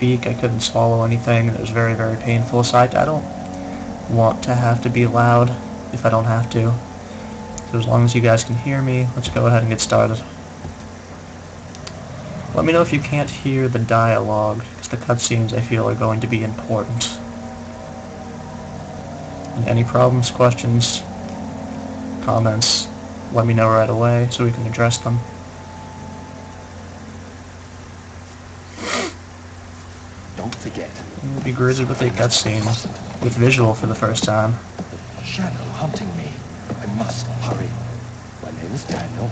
speak, I couldn't swallow anything, and it was very, very painful. So I don't want to have to be loud if I don't have to. So as long as you guys can hear me, let's go ahead and get started. Let me know if you can't hear the dialogue, because the cutscenes I feel are going to be important. And any problems, questions, comments, let me know right away so we can address them. Don't forget. You'll be greeted with a cutscene with visual for the first time. Shadow hunting me. I must hurry. My name is Daniel.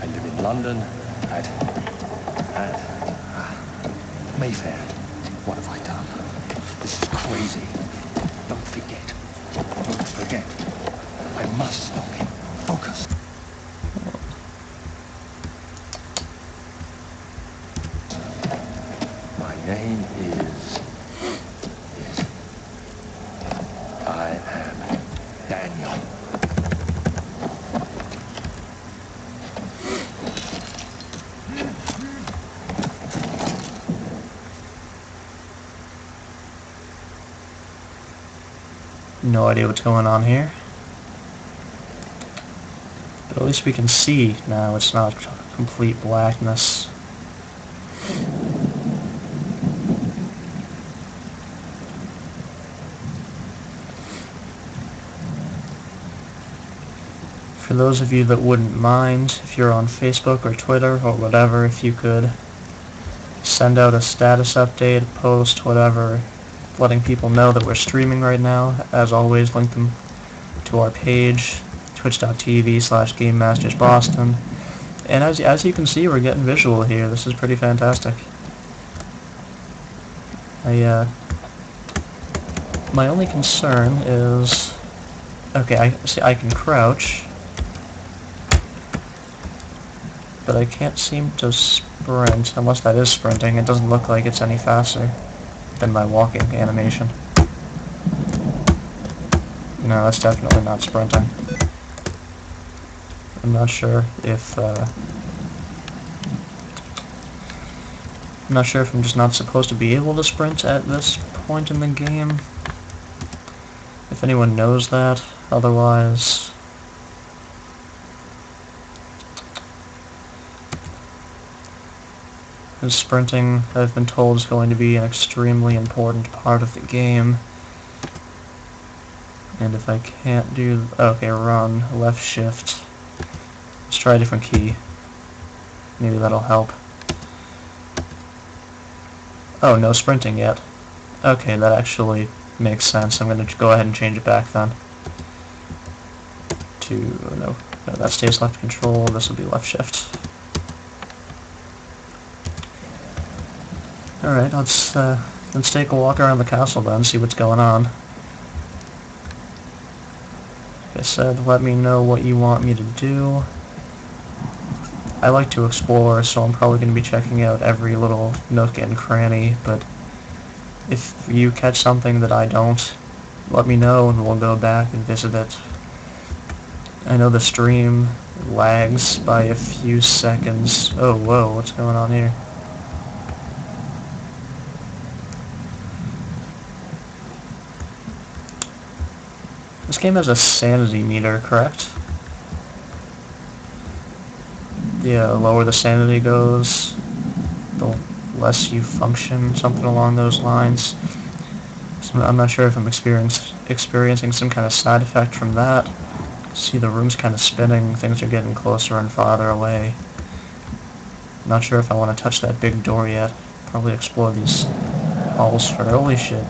I live in London at Mayfair. What have I done? This is crazy. Don't forget. Don't forget. I must stop him. Focus. My name is I am Daniel. No idea what's going on here. But at least we can see now, it's not complete blackness. For those of you that wouldn't mind, if you're on Facebook or Twitter or whatever, if you could send out a status update, post, whatever, letting people know that we're streaming right now. As always, link them to our page, twitch.tv/GameMastersBoston. And as you can see, we're getting visual here. This is pretty fantastic. My only concern is, okay, I can crouch, but I can't seem to sprint, unless that is sprinting. It doesn't look like it's any faster than my walking animation. No, that's definitely not sprinting. I'm not sure if I'm just not supposed to be able to sprint at this point in the game. If anyone knows that, otherwise because sprinting, I've been told, is going to be an extremely important part of the game. And if I can't do... okay, run, left shift. Let's try a different key. Maybe that'll help. Oh, no sprinting yet. Okay, that actually makes sense. I'm going to go ahead and change it back then. No, that stays left control. This will be left shift. Alright, let's take a walk around the castle then, see what's going on. Like I said, let me know what you want me to do. I like to explore, so I'm probably going to be checking out every little nook and cranny, but if you catch something that I don't, let me know and we'll go back and visit it. I know the stream lags by a few seconds. Oh, whoa, what's going on here? This game has a sanity meter, correct? The lower the sanity goes, the less you function, something along those lines. So I'm not sure if I'm experiencing some kind of side effect from that. See, the room's kind of spinning, things are getting closer and farther away. Not sure if I want to touch that big door yet. Probably explore these halls for... holy shit.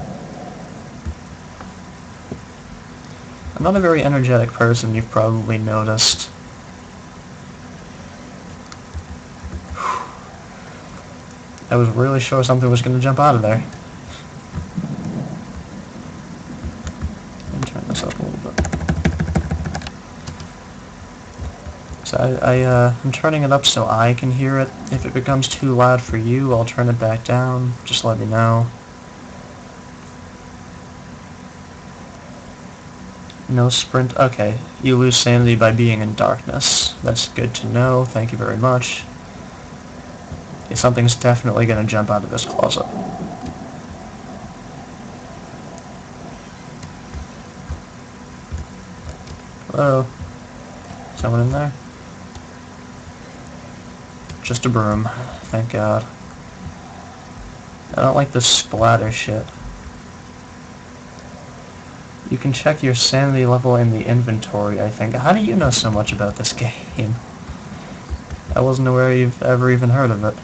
I'm not a very energetic person, you've probably noticed. I was really sure something was going to jump out of there. Let me turn this up a little bit. So I'm turning it up so I can hear it. If it becomes too loud for you, I'll turn it back down. Just let me know. No sprint. Okay, you lose sanity by being in darkness. That's good to know. Thank you very much. Okay, something's definitely going to jump out of this closet. Hello? Someone in there? Just a broom. Thank God. I don't like this splatter shit. You can check your sanity level in the inventory, I think. How do you know so much about this game? I wasn't aware you've ever even heard of it.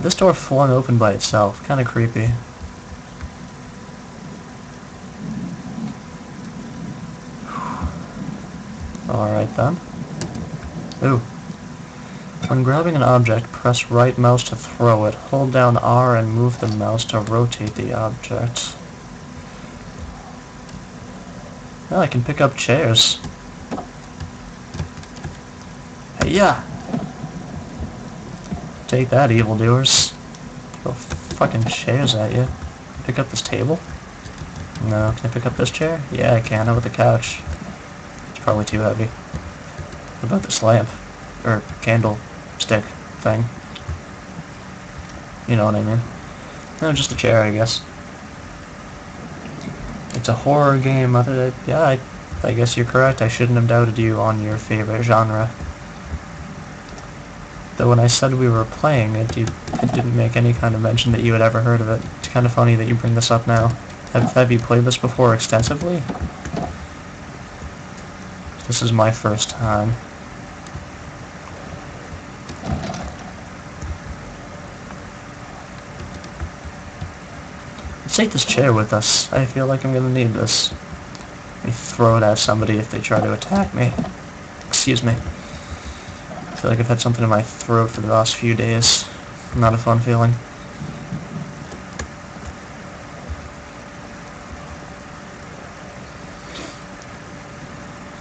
This door flung open by itself. Kinda creepy. Alright then. Ooh. When grabbing an object, press right mouse to throw it. Hold down R and move the mouse to rotate the object. Oh, I can pick up chairs. Hey-ya! Take that, evildoers. Throw fucking chairs at you. Pick up this table? No. Can I pick up this chair? Yeah, I can. How about the couch? It's probably too heavy. What about this lamp? Or candlestick thing? You know what I mean. No, just a chair, I guess. It's a horror game. Yeah, I guess you're correct. I shouldn't have doubted you on your favorite genre. Though when I said we were playing it, you didn't make any kind of mention that you had ever heard of it. It's kind of funny that you bring this up now. Have you played this before extensively? This is my first time. Let's take this chair with us. I feel like I'm gonna need this. Let me throw it at somebody if they try to attack me. Excuse me. I feel like I've had something in my throat for the last few days. Not a fun feeling.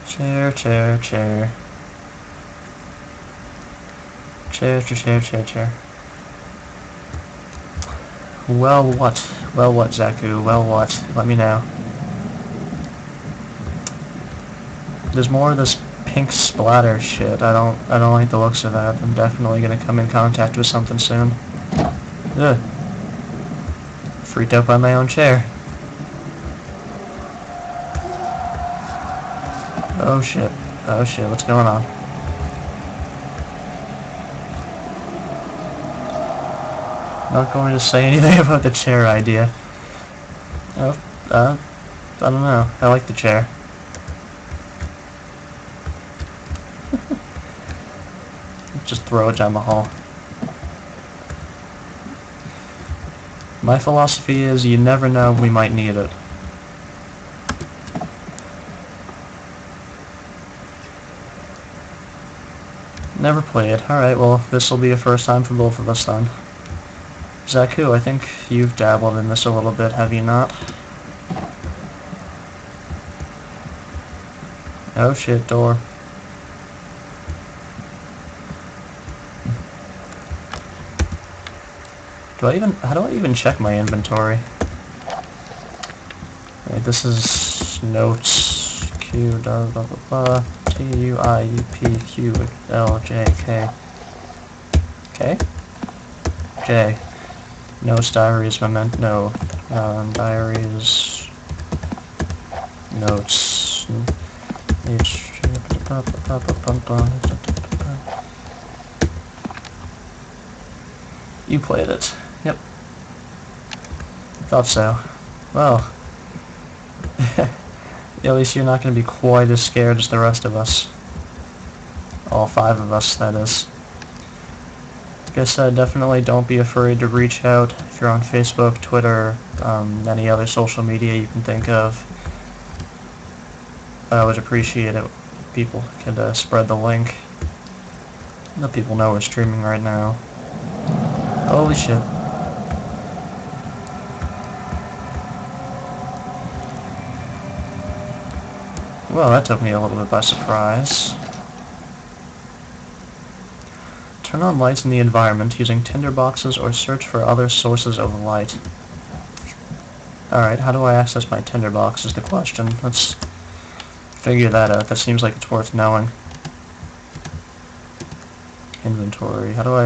Chair, chair, chair. Chair, chair, chair, chair, chair. Well, what? Well, what, Zaku? Well, what? Let me know. There's more of this pink splatter shit. I don't like the looks of that. I'm definitely gonna come in contact with something soon. Ugh. Freaked out by my own chair. Oh shit. Oh shit, what's going on? Not going to say anything about the chair idea. Oh, I don't know. I like the chair. Just throw it down the hall. My philosophy is you never know, we might need it. Never played. Alright, well, this will be a first time for both of us then. Zaku, I think you've dabbled in this a little bit, have you not? Oh shit, door. How do I even check my inventory? Right, this is notes, Q, blah, blah, blah, blah, TUIUPQLJK. Okay? J. Notes, diaries, no, diaries, notes, You played it. Yep. Thought so. Well, at least you're not going to be quite as scared as the rest of us. All 5 of us, that is. Like I said, definitely don't be afraid to reach out if you're on Facebook, Twitter, any other social media you can think of. I would appreciate it if people could spread the link. Let people know we're streaming right now. Holy shit. Well, that took me a little bit by surprise. Turn on lights in the environment using tinderboxes or search for other sources of light. Alright, how do I access my tinderbox is the question. Let's figure that out. That seems like it's worth knowing. Inventory. How do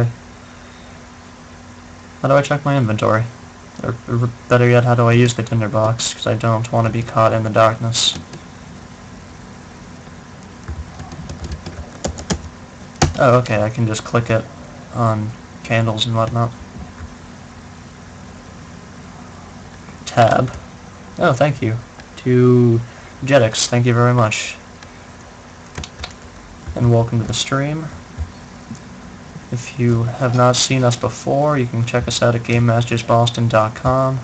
I check my inventory? Or better yet, how do I use the tinderbox? Because I don't want to be caught in the darkness. Oh, okay, I can just click it on candles and whatnot. Tab. Oh, thank you. To Jetix, thank you very much. And welcome to the stream. If you have not seen us before, you can check us out at GameMastersBoston.com.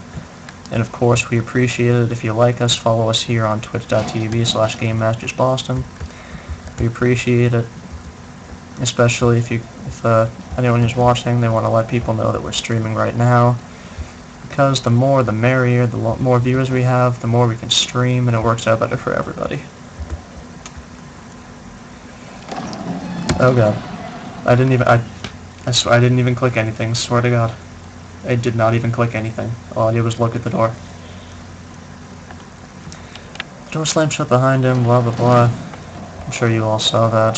And of course, we appreciate it if you like us. Follow us here on twitch.tv/GameMastersBoston. We appreciate it, especially if anyone who's watching, they want to let people know that we're streaming right now. Because the more the merrier, the more viewers we have, the more we can stream, and it works out better for everybody. Oh god. I swear I didn't even click anything, swear to god. I did not even click anything. All I did was look at the door. The door slammed shut behind him, blah blah blah. I'm sure you all saw that.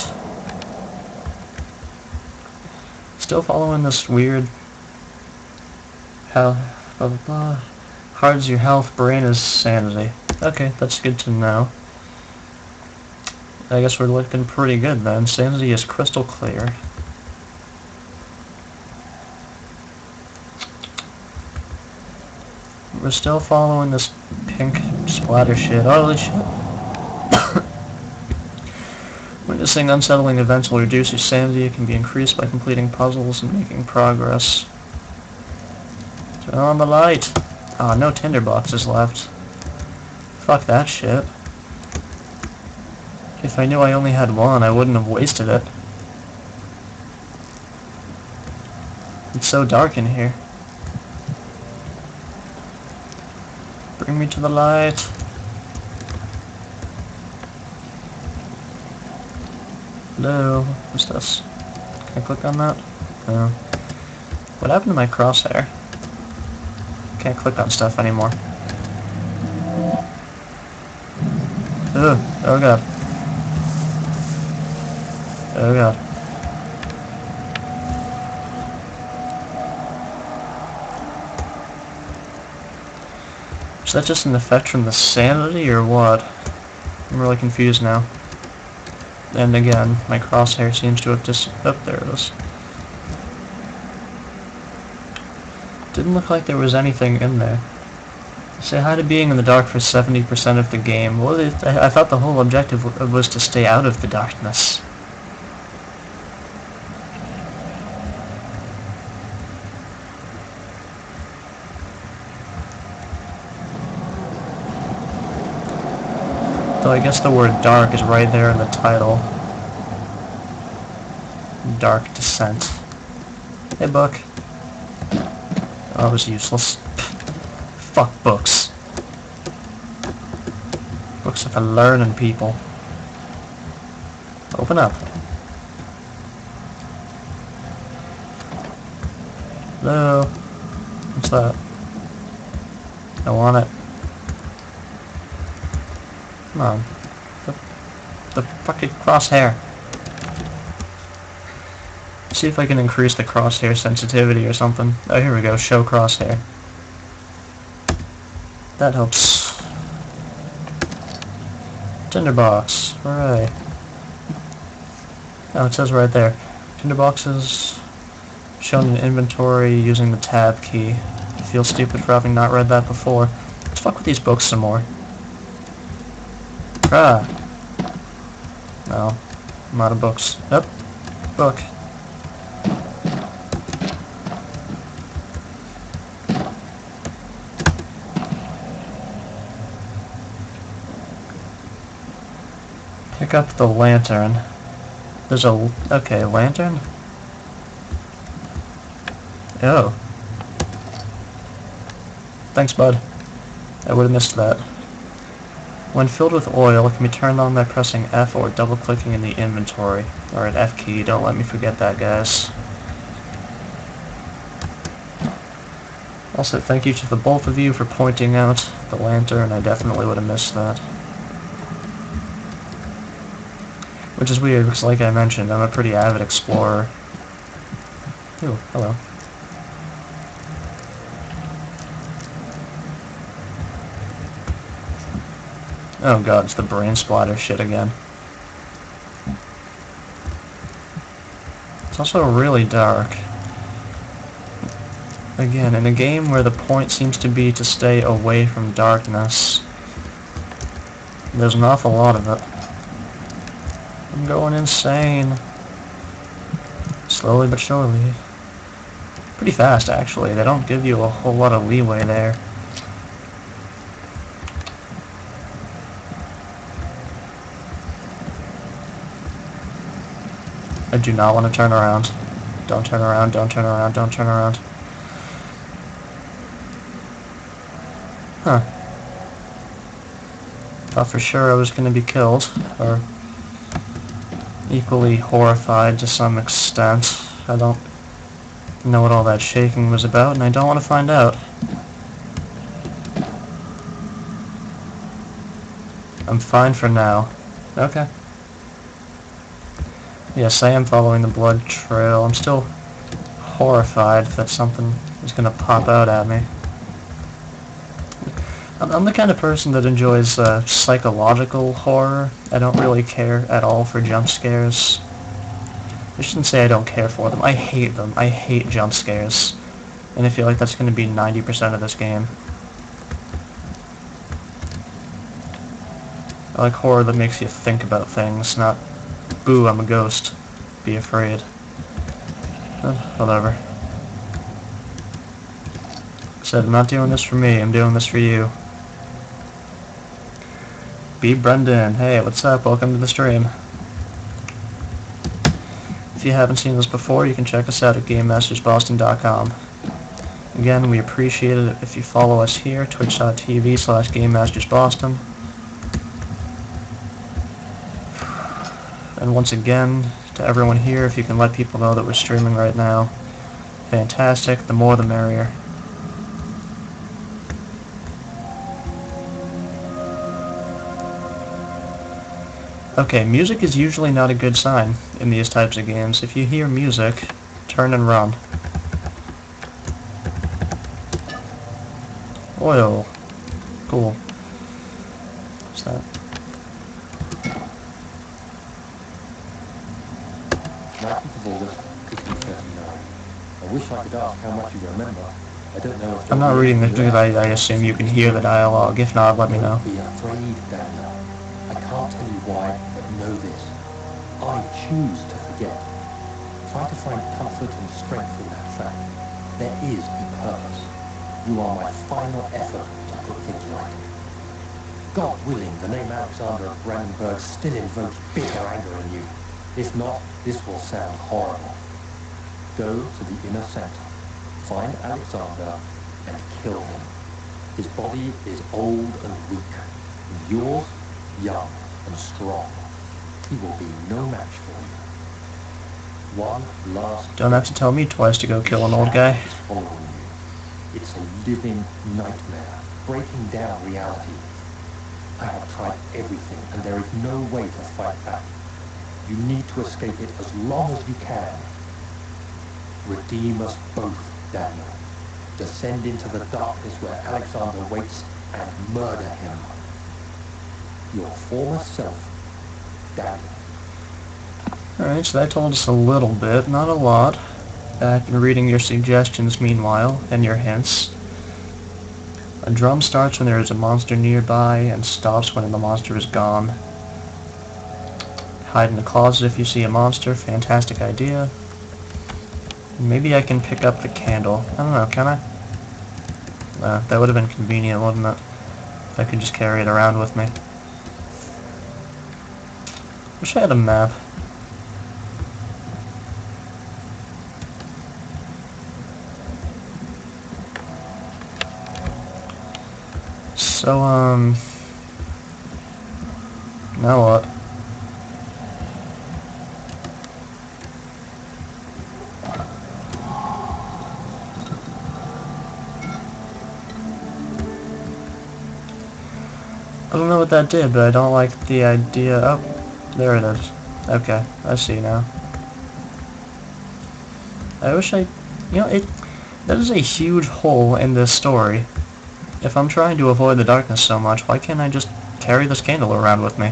Still following this weird... blah blah blah. Heart's your health, brain is sanity. Okay, that's good to know. I guess we're looking pretty good then. Sanity is crystal clear. We're still following this pink splatter shit. Holy shit. Witnessing unsettling events will reduce your sanity. It can be increased by completing puzzles and making progress. Turn on the light. Ah, no tinderboxes left. Fuck that shit. If I knew I only had one, I wouldn't have wasted it. It's so dark in here. Bring me to the light. Hello? What's this? Can I click on that? No. What happened to my crosshair? Can't click on stuff anymore. Ugh. Oh god. Oh god. Is that just an effect from the sanity or what? I'm really confused now. And again, my crosshair seems to have oh, there it is. Didn't look like there was anything in there. Say hi to being in the dark for 70% of the game. Well, I thought the whole objective was to stay out of the darkness. Though I guess the word dark is right there in the title. Dark Descent. Hey, book. Oh, that was useless. Fuck books. Books are for learning people. Open up. Hello? What's that? I want it. Come on. The fucking crosshair. See if I can increase the crosshair sensitivity or something. Oh, here we go. Show crosshair. That helps. Tinderbox. Hooray. Oh, it says right there. Tinderboxes shown in inventory using the tab key. I feel stupid for having not read that before. Let's fuck with these books some more. Ah. No. I'm out of books. Nope. Book. Pick up the lantern. There's a... okay, lantern? Oh. Thanks, bud. I would have missed that. When filled with oil, it can be turned on by pressing F or double-clicking in the inventory. Alright, F key, don't let me forget that, guys. Also, thank you to the both of you for pointing out the lantern. I definitely would have missed that. Which is weird, because like I mentioned, I'm a pretty avid explorer. Ooh, hello. Oh god, it's the brain splatter shit again. It's also really dark. Again, in a game where the point seems to be to stay away from darkness, there's an awful lot of it. I'm going insane. Slowly but surely. Pretty fast, actually. They don't give you a whole lot of leeway there. I do not want to turn around. Don't turn around, don't turn around, don't turn around. Huh. Thought for sure I was going to be killed, or equally horrified to some extent. I don't know what all that shaking was about, and I don't want to find out. I'm fine for now. Okay. Yes, I am following the blood trail. I'm still horrified that something is going to pop out at me. I'm the kind of person that enjoys psychological horror. I don't really care at all for jump scares. I shouldn't say I don't care for them. I hate them. I hate jump scares. And I feel like that's going to be 90% of this game. I like horror that makes you think about things, not, boo, I'm a ghost. Be afraid. Whatever. Said, I'm not doing this for me, I'm doing this for you. B. Brendan, hey, what's up? Welcome to the stream. If you haven't seen this before, you can check us out at GameMastersBoston.com. Again, we appreciate it if you follow us here, twitch.tv/GameMastersBoston. And once again, to everyone here, if you can let people know that we're streaming right now, fantastic, the more the merrier. Okay, music is usually not a good sign in these types of games. If you hear music, turn and run. Oil. Cool. What's that? I wish I could ask how much you remember. I don't know if I'm not reading this because I assume you can hear the dialogue. If not, let me know. Be afraid, Daniel. I can't tell you why, but know this. I choose to forget. Try to find comfort and strength in that fact. There is a purpose. You are my final effort to put things right. God willing, the name Alexander Brandenburg still invokes bitter anger in you. If not, this will sound horrible. Go to the inner center, find Alexander, and kill him. His body is old and weak, and yours, young and strong. He will be no match for you. One last... Don't have to tell me twice to go kill an old guy. Is following you. It's a living nightmare, breaking down reality. I have tried everything, and there is no way to fight back. You need to escape it as long as you can. Redeem us both, Daniel. Descend into the darkness where Alexander waits and murder him. Your former self, Daniel. Alright, so that told us a little bit, not a lot. I've been reading your suggestions meanwhile, and your hints. A drum starts when there is a monster nearby, and stops when the monster is gone. Hide in the closet if you see a monster, fantastic idea. Maybe I can pick up the candle. I don't know, can I? That would have been convenient, wouldn't it? If I could just carry it around with me. Wish I had a map. So, now what? I don't know what that did, but I don't like the idea. Oh, there it is. Okay, I see now. I wish I... You know, that is a huge hole in this story. If I'm trying to avoid the darkness so much, why can't I just carry this candle around with me.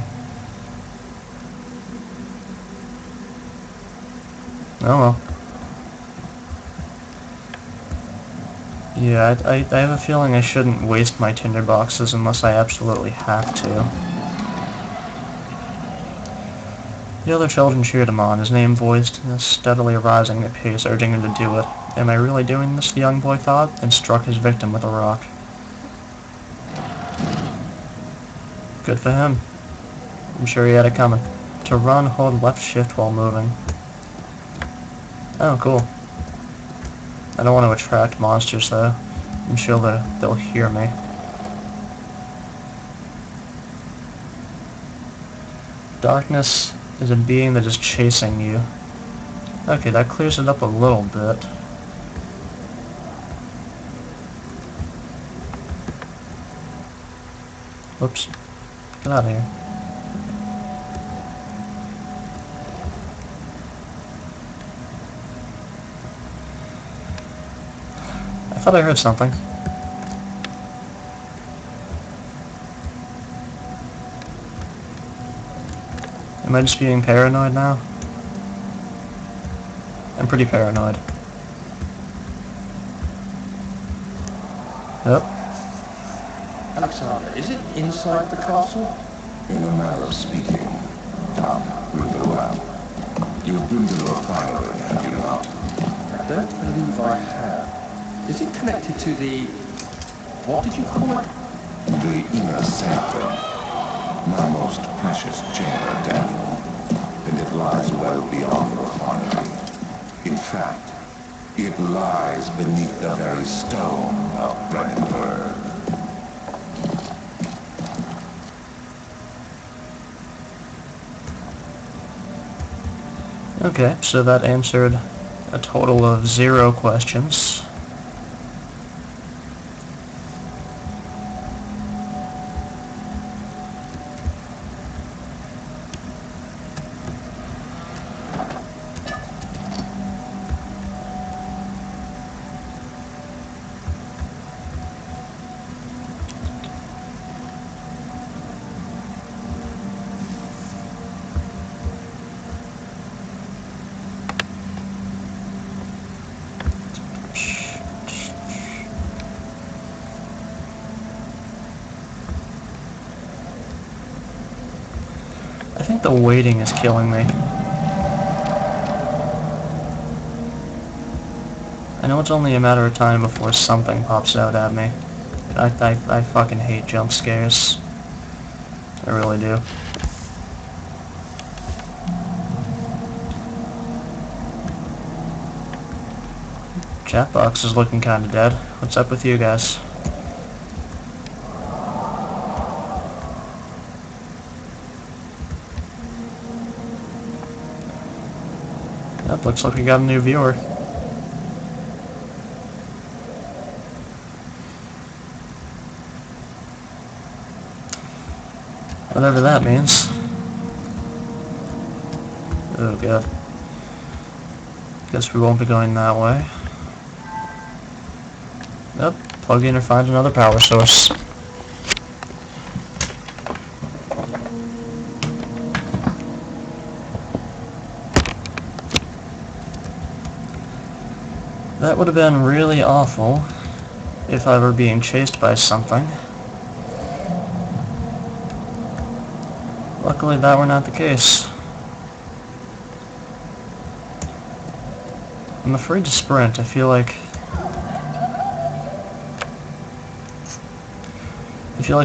Oh well. Yeah, I have a feeling I shouldn't waste my tinder boxes unless I absolutely have to. The other children cheered him on, his name voiced, steadily rising at pace, urging him to do it. Am I really doing this, the young boy thought, and struck his victim with a rock. Good for him. I'm sure he had it coming. To run, hold left shift while moving. Oh, cool. I don't want to attract monsters, though. I'm sure they'll hear me. Darkness is a being that is chasing you. Okay, that clears it up a little bit. Whoops. Get out of here. I thought I heard something. Am I just being paranoid now? I'm pretty paranoid. Yep. Alexander, is it inside the castle? In a manner of speaking. Come, we'll go out. You've been to the refinery, have you not? I don't believe I have. Is it connected to the... what did you call it? The inner sanctum. My most precious chamber, Daniel. And it lies well beyond the refinery. In fact, it lies beneath the very stone of Brandenburg. Okay, so that answered a total of 0 questions. I think the waiting is killing me. I know it's only a matter of time before something pops out at me. I fucking hate jump scares. I really do. Chat box is looking kinda dead. What's up with you guys? Yep, looks like we got a new viewer. Whatever that means. Oh god. Guess we won't be going that way. Yep, plug in or find another power source. That would have been really awful if I were being chased by something. Luckily that were not the case. I'm afraid to sprint. I feel like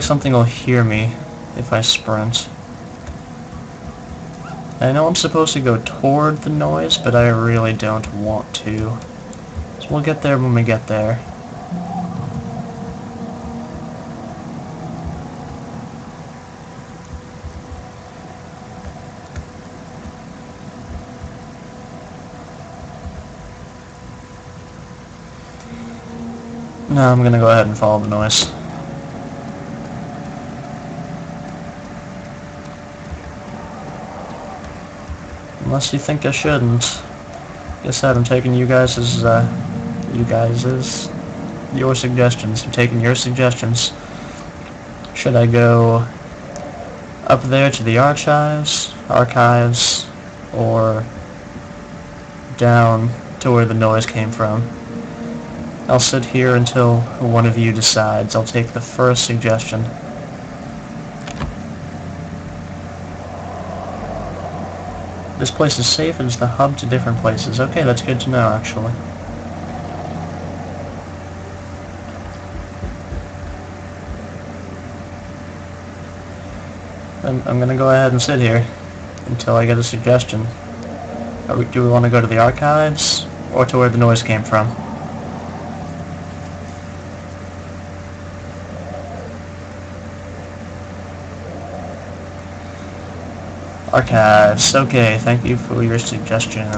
something will hear me if I sprint. I know I'm supposed to go toward the noise, but I really don't want to. So we'll get there when we get there. No, I'm gonna go ahead and follow the noise. Unless you think I shouldn't. Guess that I'm taking your suggestions. I'm taking your suggestions. Should I go Up there to the archives, or down to where the noise came from. I'll sit here until one of you decides. I'll take the first suggestion. This place is safe and is the hub to different places. Okay, that's good to know, actually. I'm gonna go ahead and sit here until I get a suggestion. Do we want to go to the archives, or to where the noise came from? Archives. Okay, thank you for your suggestion.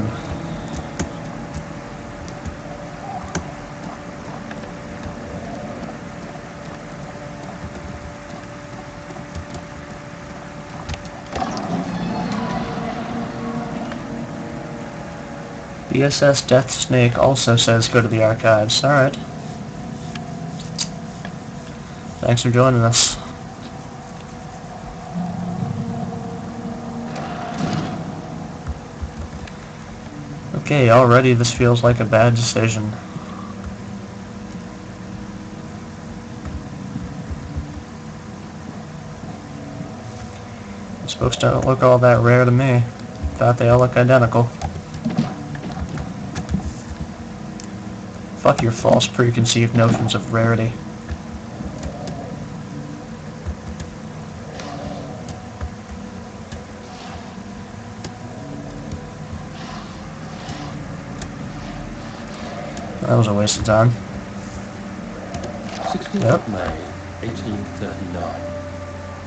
BSS Death Snake also says go to the archives. Alright. Thanks for joining us. Okay, already this feels like a bad decision. These books don't look all that rare to me. Thought they all look identical. Fuck your false preconceived notions of rarity. That was a waste of time. 16th Yep. of May, 1839.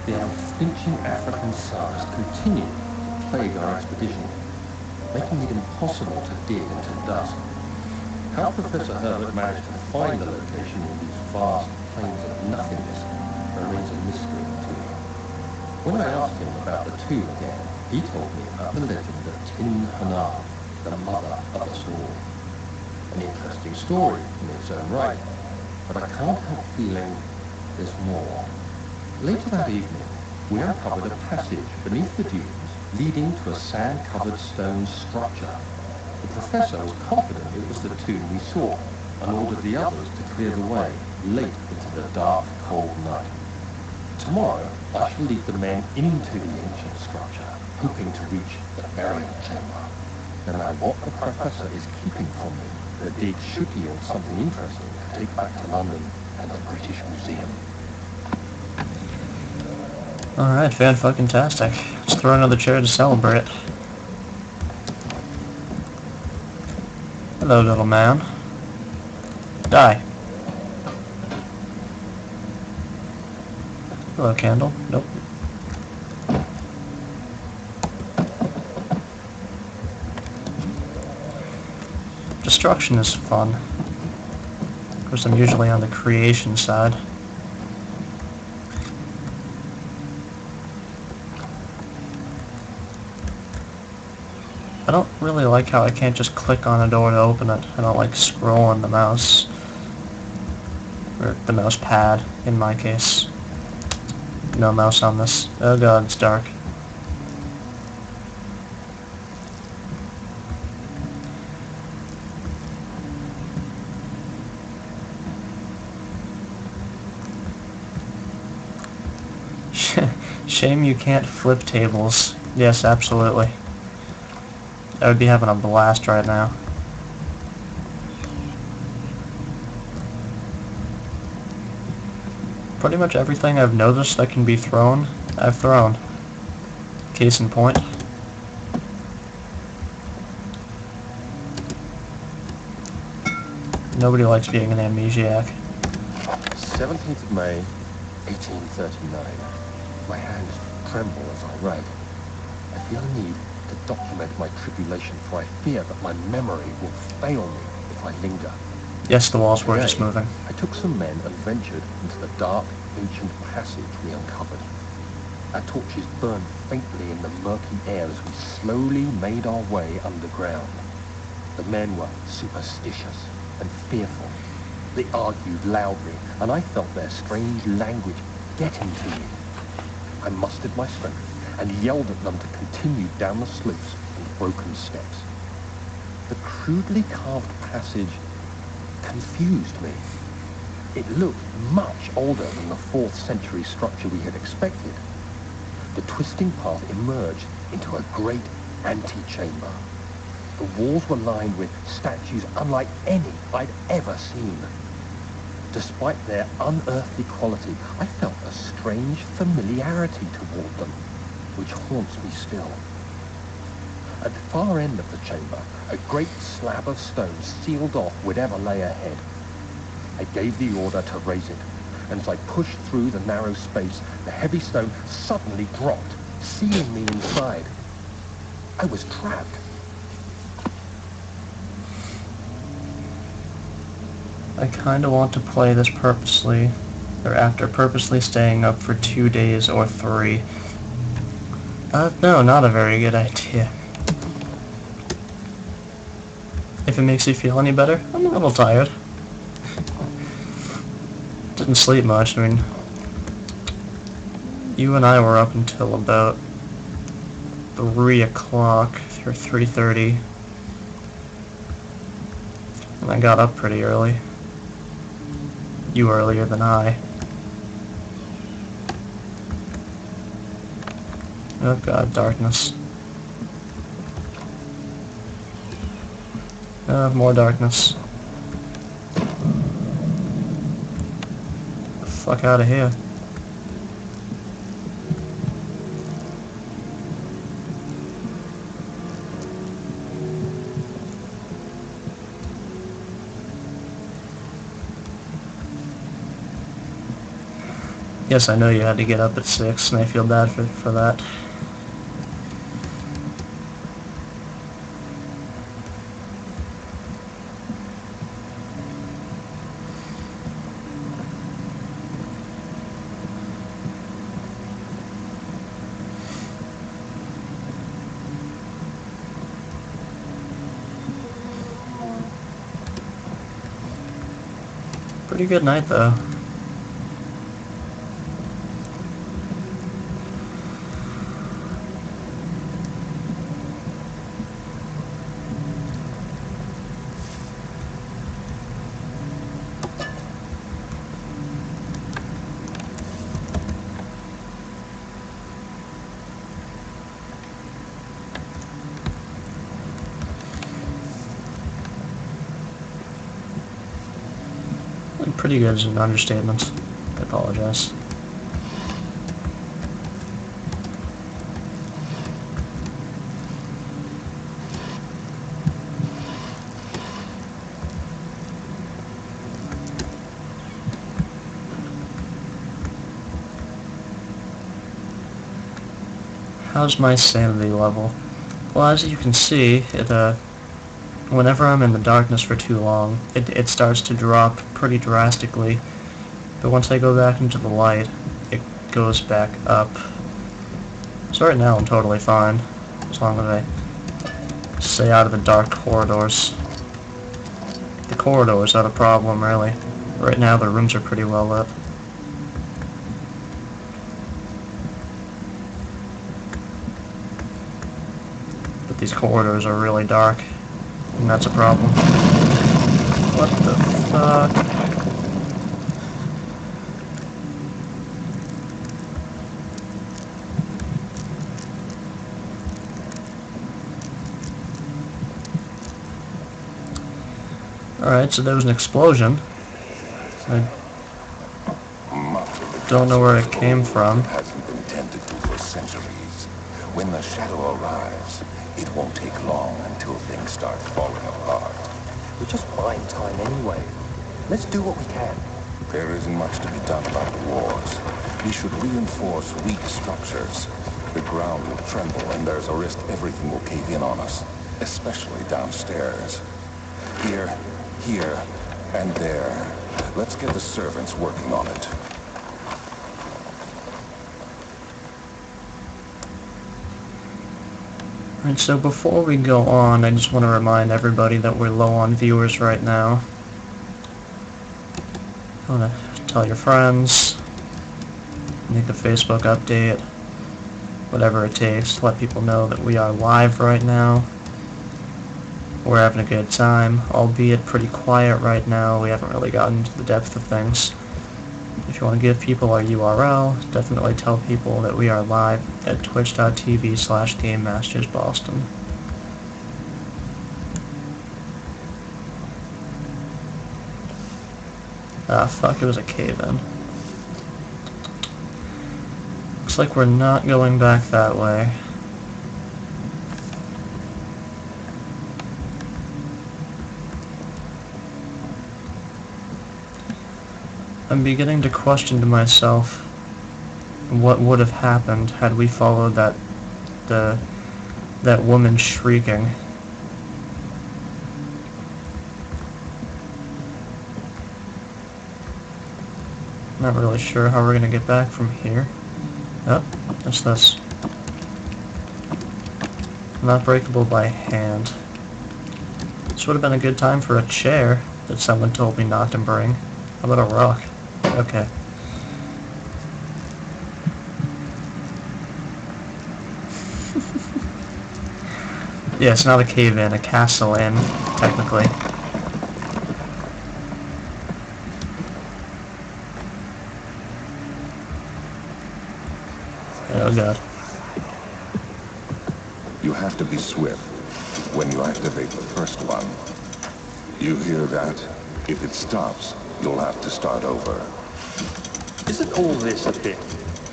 The unflinching African SARS continued to plague our expedition, making it impossible to dig until dusk. How Professor Herbert managed to find the location in these vast plains of nothingness remains a mystery to me. When I asked him about the tomb again, he told me about the legend of Tin Hanar, the mother of us all. An interesting story in its own right, but I can't help feeling there's more. Later that evening, we uncovered a passage beneath the dunes leading to a sand-covered stone structure. The professor was confident it was the tomb we sought, and ordered the others to clear the way late into the dark, cold night. Tomorrow, I shall lead the men into the ancient structure, hoping to reach the burial chamber. No matter what the professor is keeping from me, the dig should yield something interesting to take back to London and the British Museum. Alright, fan-fucking-tastic. Let's throw another chair to celebrate. Hello, little man. Die. Hello, candle. Nope. Destruction is fun. Of course, I'm usually on the creation side. I don't really like how I can't just click on a door to open it. I don't like scrolling the mouse. Or the mouse pad, in my case. No mouse on this. Oh god, it's dark. Shame you can't flip tables. Yes, absolutely. I would be having a blast right now. Pretty much everything I've noticed that can be thrown, I've thrown. Case in point. Nobody likes being an amnesiac. 17th of May, 1839. My hands tremble as I write. I feel a need to document my tribulation, for I fear that my memory will fail me if I linger. Yes, the walls were just moving. I took some men and ventured into the dark, ancient passage we uncovered. Our torches burned faintly in the murky air as we slowly made our way underground. The men were superstitious and fearful. They argued loudly, and I felt their strange language getting to me. I mustered my strength and yelled at them to continue down the slopes and broken steps. The crudely carved passage confused me. It looked much older than the 4th century structure we had expected. The twisting path emerged into a great antechamber. The walls were lined with statues unlike any I'd ever seen. Despite their unearthly quality, I felt a strange familiarity toward them, which haunts me still. At the far end of the chamber, a great slab of stone sealed off whatever lay ahead. I gave the order to raise it, and as I pushed through the narrow space, the heavy stone suddenly dropped, sealing me inside. I was trapped. I kinda want to play this purposely, or after purposely staying up for 2 days or 3. No, not a very good idea. If it makes you feel any better, I'm a little tired. Didn't sleep much. I mean, you and I were up until about 3 o'clock, or 3:30. And I got up pretty early. You earlier than I. Oh god, darkness. More darkness. Get the fuck out of here. Yes, I know you had to get up at 6, and I feel bad for that. Pretty good night, though. Pretty good is an understatement. I apologize. How's my sanity level? Well, as you can see, whenever I'm in the darkness for too long, it starts to drop pretty drastically, but once I go back into the light, it goes back up. So right now I'm totally fine, as long as I stay out of the dark corridors. The corridors are the problem, really. Right now the rooms are pretty well lit. But these corridors are really dark. And that's a problem. What the fuck? Alright, so there was an explosion. I don't know where it came from. It hasn't been tended to for centuries. When the shadow arrives, it won't take long until things start falling apart. We're just buying time anyway. Let's do what we can. There isn't much to be done about the wars. We should reinforce weak structures. The ground will tremble and there's a risk everything will cave in on us, especially downstairs. Here, and there. Let's get the servants working on it. Alright, so before we go on, I just want to remind everybody that we're low on viewers right now. I want to tell your friends, make a Facebook update. whatever it takes to let people know that we are live right now. We're having a good time, albeit pretty quiet right now. We haven't really gotten into the depth of things. If you want to give people our URL, definitely tell people that we are live at twitch.tv/GameMastersBoston. Ah, fuck, it was a cave-in. Looks like we're not going back that way. I'm beginning to question to myself what would have happened had we followed that woman shrieking. Not really sure how we're gonna get back from here. Oh, what's this? Not breakable by hand. This would have been a good time for a chair that someone told me not to bring. How about a rock? Okay. Yeah, it's not a cave-in, a castle-in, technically. Oh god. You have to be swift when you activate the first one. You hear that? If it stops, you'll have to start over. Isn't all this a bit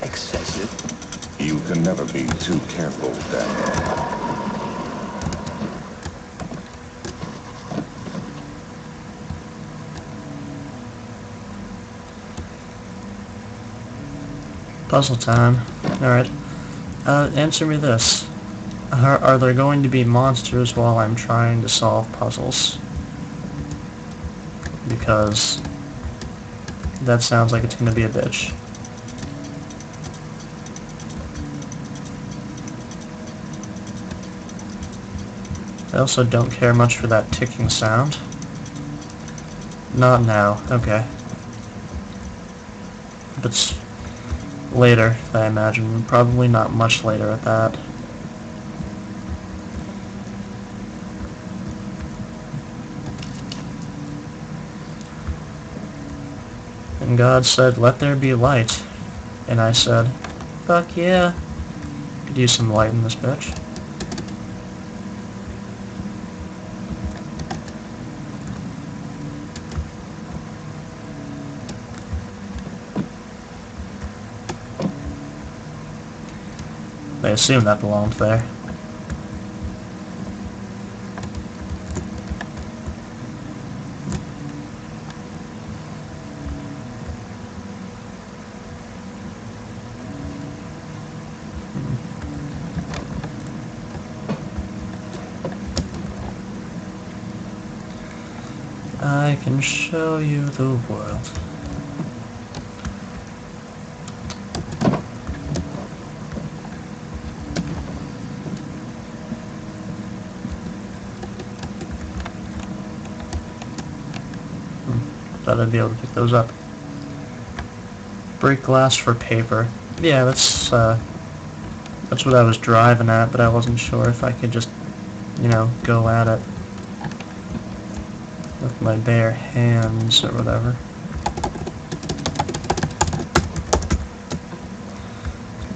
excessive? You can never be too careful, Daniel. Puzzle time. Alright. Answer me this. Are there going to be monsters while I'm trying to solve puzzles? Because that sounds like it's going to be a bitch. I also don't care much for that ticking sound. Not now. Okay. But later, I imagine. Probably not much later at that. And God said, "Let there be light." And I said, "Fuck yeah. Could use some light in this bitch." I assume that belonged there. I can show you the world. Thought I'd be able to pick those up. Break glass for paper. Yeah, that's what I was driving at, but I wasn't sure if I could just, go at it with my bare hands or whatever.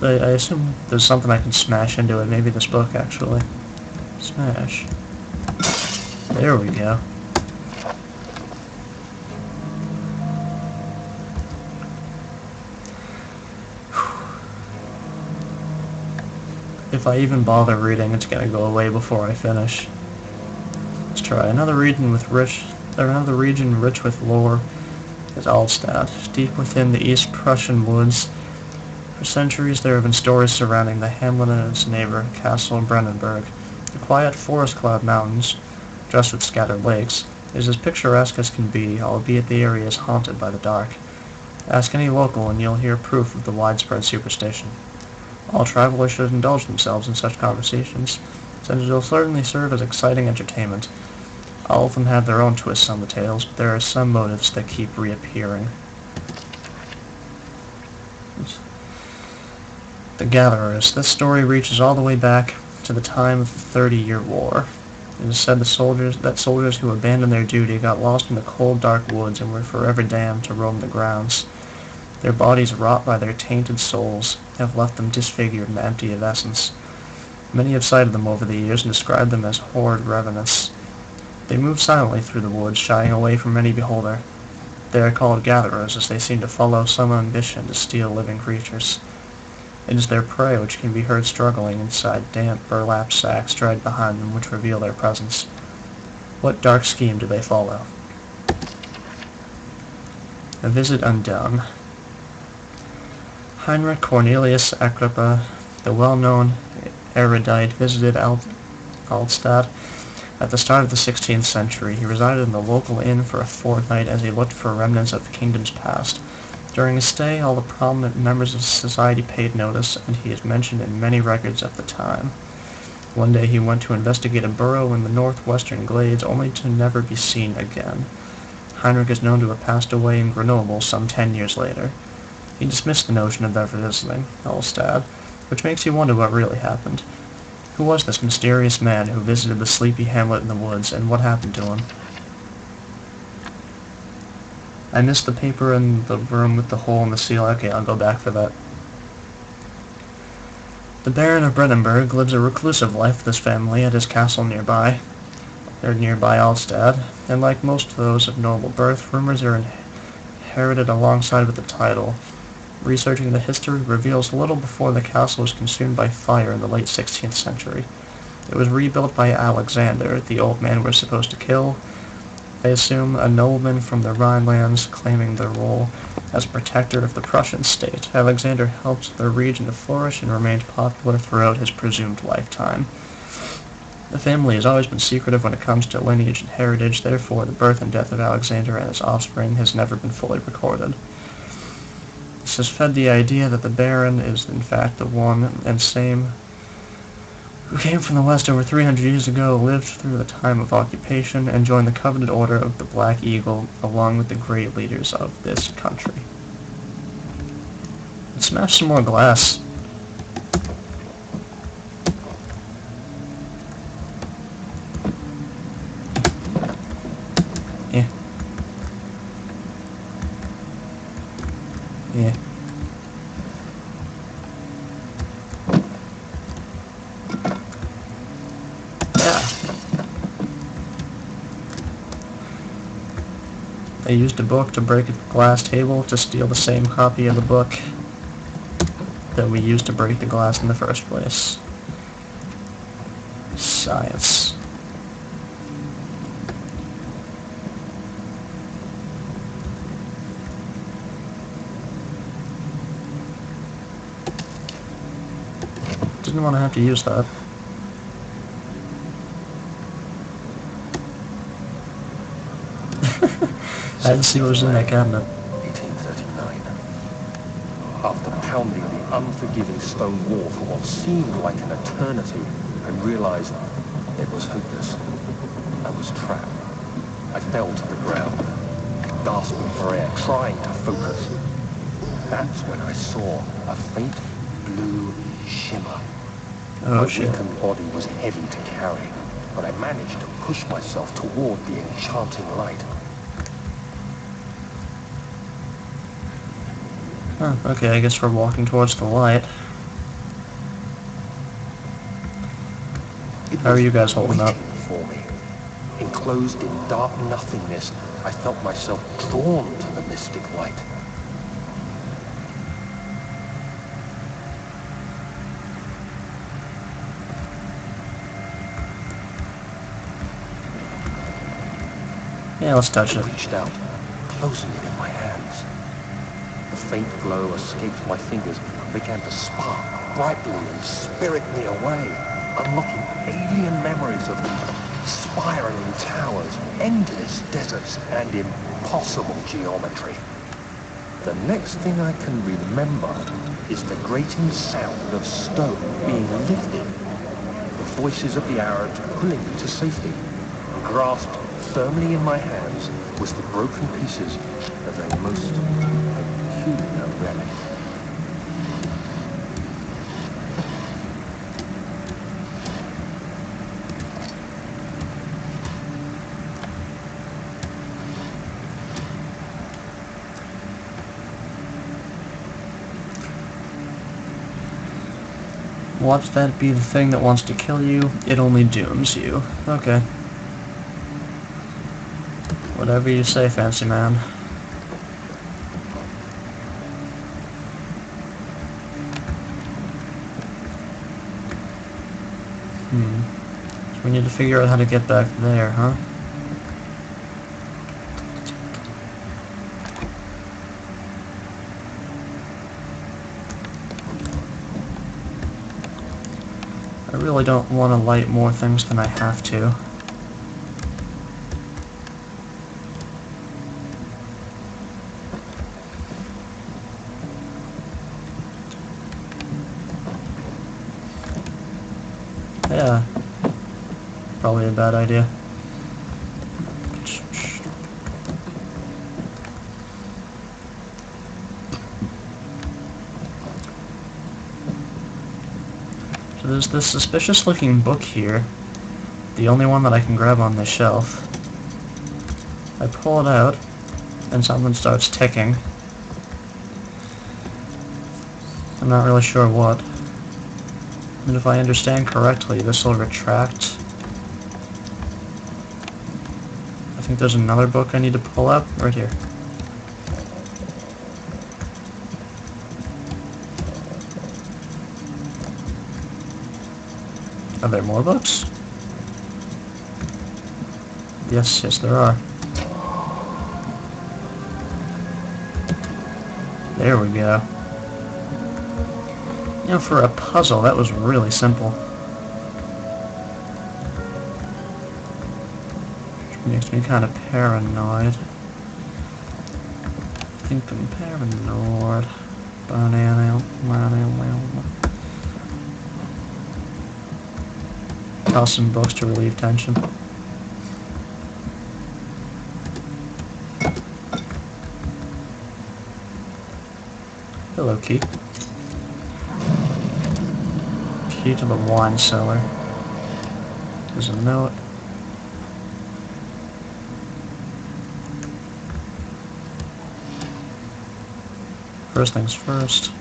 I assume there's something I can smash into it. Maybe this book, actually. Smash. There we go. If I even bother reading, it's gonna go away before I finish. Let's try another region rich with lore is Altstadt. Deep within the East Prussian woods, for centuries there have been stories surrounding the hamlet and its neighbor, Castle Brennenburg. The quiet forest-clad mountains, just with scattered lakes, is as picturesque as can be, albeit the area is haunted by the dark. Ask any local and you'll hear proof of the widespread superstition. All travelers should indulge themselves in such conversations, since it will certainly serve as exciting entertainment. All of them have their own twists on the tales, but there are some motives that keep reappearing. The Gatherers. This story reaches all the way back to the time of the 30-Year War. It is said that soldiers who abandoned their duty got lost in the cold, dark woods and were forever damned to roam the grounds. Their bodies, wrought by their tainted souls, have left them disfigured and empty of essence. Many have cited them over the years and described them as horrid revenants. They move silently through the woods, shying away from any beholder. They are called gatherers, as they seem to follow some ambition to steal living creatures. It is their prey which can be heard struggling inside damp burlap sacks dragged behind them which reveal their presence. What dark scheme do they follow? A visit undone. Heinrich Cornelius Agrippa, the well-known erudite, visited Altstadt at the start of the 16th century. He resided in the local inn for a fortnight as he looked for remnants of the kingdom's past. During his stay, all the prominent members of society paid notice, and he is mentioned in many records at the time. One day he went to investigate a burrow in the northwestern glades, only to never be seen again. Heinrich is known to have passed away in Grenoble some 10 years later. He dismissed the notion of ever visiting Altstadt, which makes you wonder what really happened. Who was this mysterious man who visited the sleepy hamlet in the woods, and what happened to him? I missed the paper in the room with the hole in the ceiling. Okay, I'll go back for that. The Baron of Brandenburg lives a reclusive life with his family at his castle nearby Altstadt, and like most of those of noble birth, rumors are inherited alongside with the title. Researching the history reveals little before the castle was consumed by fire in the late 16th century. It was rebuilt by Alexander, the old man we're supposed to kill. They assume a nobleman from the Rhinelands claiming the role as protector of the Prussian state. Alexander helped the region to flourish and remained popular throughout his presumed lifetime. The family has always been secretive when it comes to lineage and heritage, therefore the birth and death of Alexander and his offspring has never been fully recorded. This has fed the idea that the Baron is in fact the one and same who came from the West over 300 years ago, lived through the time of occupation, and joined the coveted Order of the Black Eagle along with the great leaders of this country. Let's smash some more glass. Yeah. Yeah. They used a book to break a glass table to steal the same copy of the book that we used to break the glass in the first place. Science. Didn't want to have to use that. I had to see what was in that cabinet. 1839. After pounding the unforgiving stone wall for what seemed like an eternity, I realized it was hopeless. I was trapped. I fell to the ground, gasping for air, trying to focus. That's when I saw a faint blue shimmer. Oh, My shit. weakened body was heavy to carry, but I managed to push myself toward the enchanting light. Huh, okay, I guess we're walking towards the light. How are you guys holding up? For me. Enclosed in dark nothingness, I felt myself drawn to the mystic light. Yeah, let's touch I it. reached out, closing it in my hands. The faint glow escaped my fingers and began to spark brightly and spirit me away, unlocking alien memories of spiraling towers, endless deserts, and impossible geometry. The next thing I can remember is the grating sound of stone being lifted, the voices of the Arabs pulling me to safety. Grasped firmly in my hands was the broken pieces of a most peculiar relic. Watch that be the thing that wants to kill you. It only dooms you. Okay. Whatever you say, fancy man. So we need to figure out how to get back there, huh? I really don't want to light more things than I have to. Yeah. Probably a bad idea. So there's this suspicious looking book here. The only one that I can grab on this shelf. I pull it out, and something starts ticking. I'm not really sure what. And if I understand correctly, this will retract. I think there's another book I need to pull out right here. Are there more books? Yes, there are. There we go. You know, for a puzzle, that was really simple. Which makes me kind of paranoid. I think I'm paranoid. Toss some books to relieve tension. Hello, key. Key to the wine cellar. There's a note. First things first.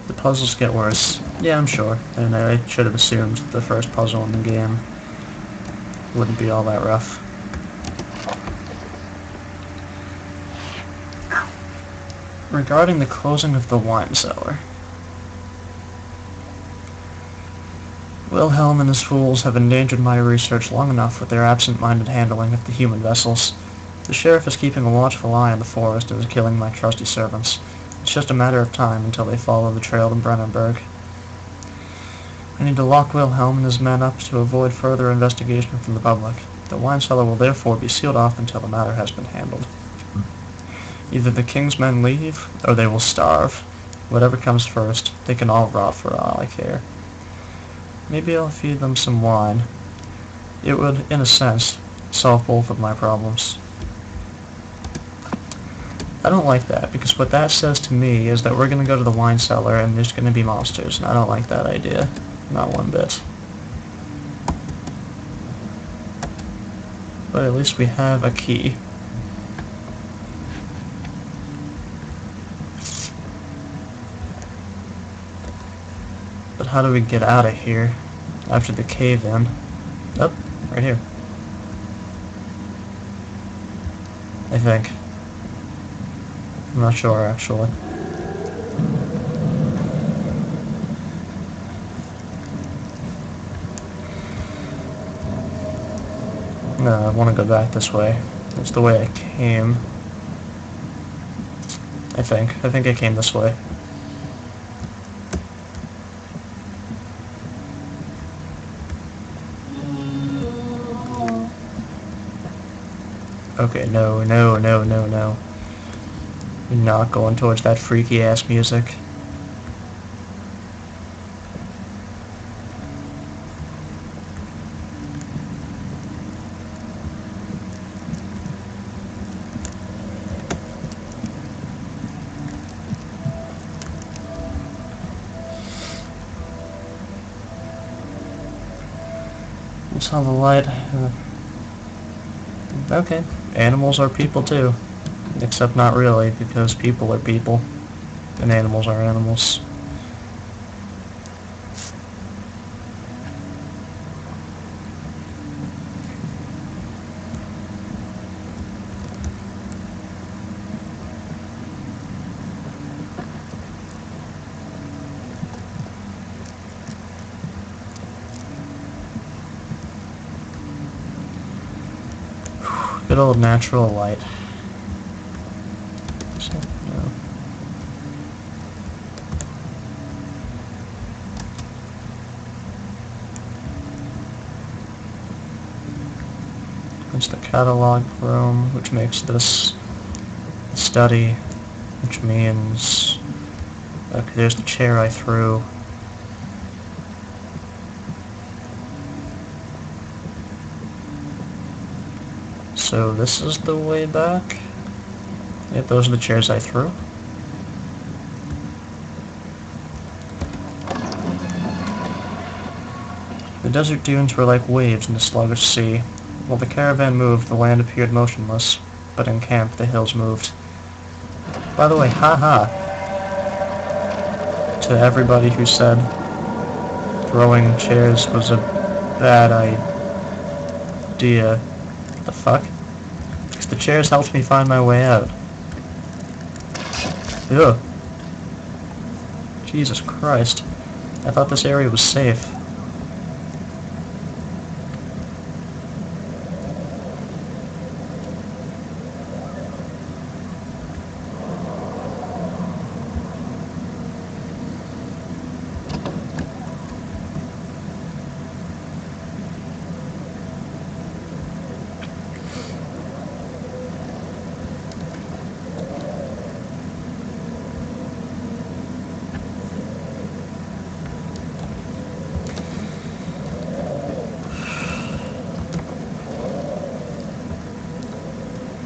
The puzzles get worse. Yeah, I'm sure. And I should have assumed the first puzzle in the game wouldn't be all that rough. Regarding the closing of the wine cellar. Wilhelm and his fools have endangered my research long enough with their absent-minded handling of the human vessels. The sheriff is keeping a watchful eye on the forest and is killing my trusty servants. It's just a matter of time until they follow the trail to Brennenburg. I need to lock Wilhelm and his men up to avoid further investigation from the public. The wine cellar will therefore be sealed off until the matter has been handled. Either the king's men leave, or they will starve. Whatever comes first, they can all rot for all I care. Maybe I'll feed them some wine. It would, in a sense, solve both of my problems. I don't like that, because what that says to me is that we're going to go to the wine cellar and there's going to be monsters, and I don't like that idea. Not one bit. But at least we have a key. But how do we get out of here after the cave-in? Oh, right here. I think. I'm not sure, actually. No, I want to go back this way. That's the way I came. I think I came this way. Okay, no. You're not going towards that freaky-ass music. Saw the light. Okay, animals are people too. Except not really, because people are people, and animals are animals. Good old natural light. So, no. It's the catalog room, which makes this study, which means... Okay, there's the chair I threw. So this is the way back? Yep, those are the chairs I threw. The desert dunes were like waves in the sluggish sea. While the caravan moved, the land appeared motionless, but in camp the hills moved. By the way, haha! To everybody who said throwing chairs was a bad idea. The fuck? Because the chairs helped me find my way out. Ugh. Jesus Christ. I thought this area was safe.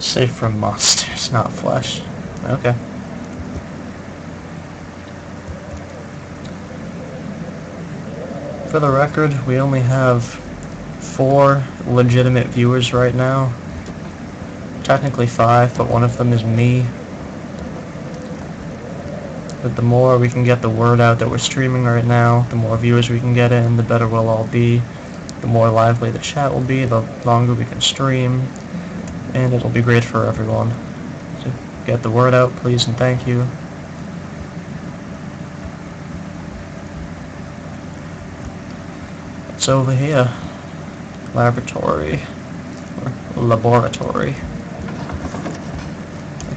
Safe from monsters, not flesh. Okay. For the record, we only have 4 legitimate viewers right now. Technically 5, but one of them is me. But the more we can get the word out that we're streaming right now, the more viewers we can get in, the better we'll all be. The more lively the chat will be, the longer we can stream. And it'll be great for everyone. So get the word out, please, and thank you. It's over here. Laboratory. Or laboratory.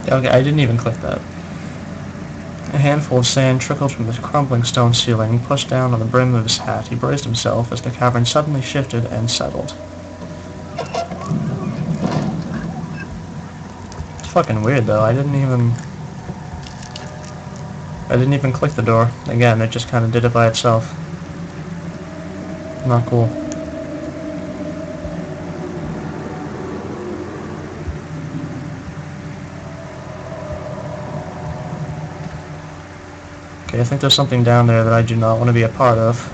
Okay, I didn't even click that. A handful of sand trickled from the crumbling stone ceiling, pushed down on the brim of his hat. He braced himself as the cavern suddenly shifted and settled. Fucking weird though. I didn't even click the door. Again, it just kind of did it by itself. Not cool. Okay, I think there's something down there that I do not want to be a part of.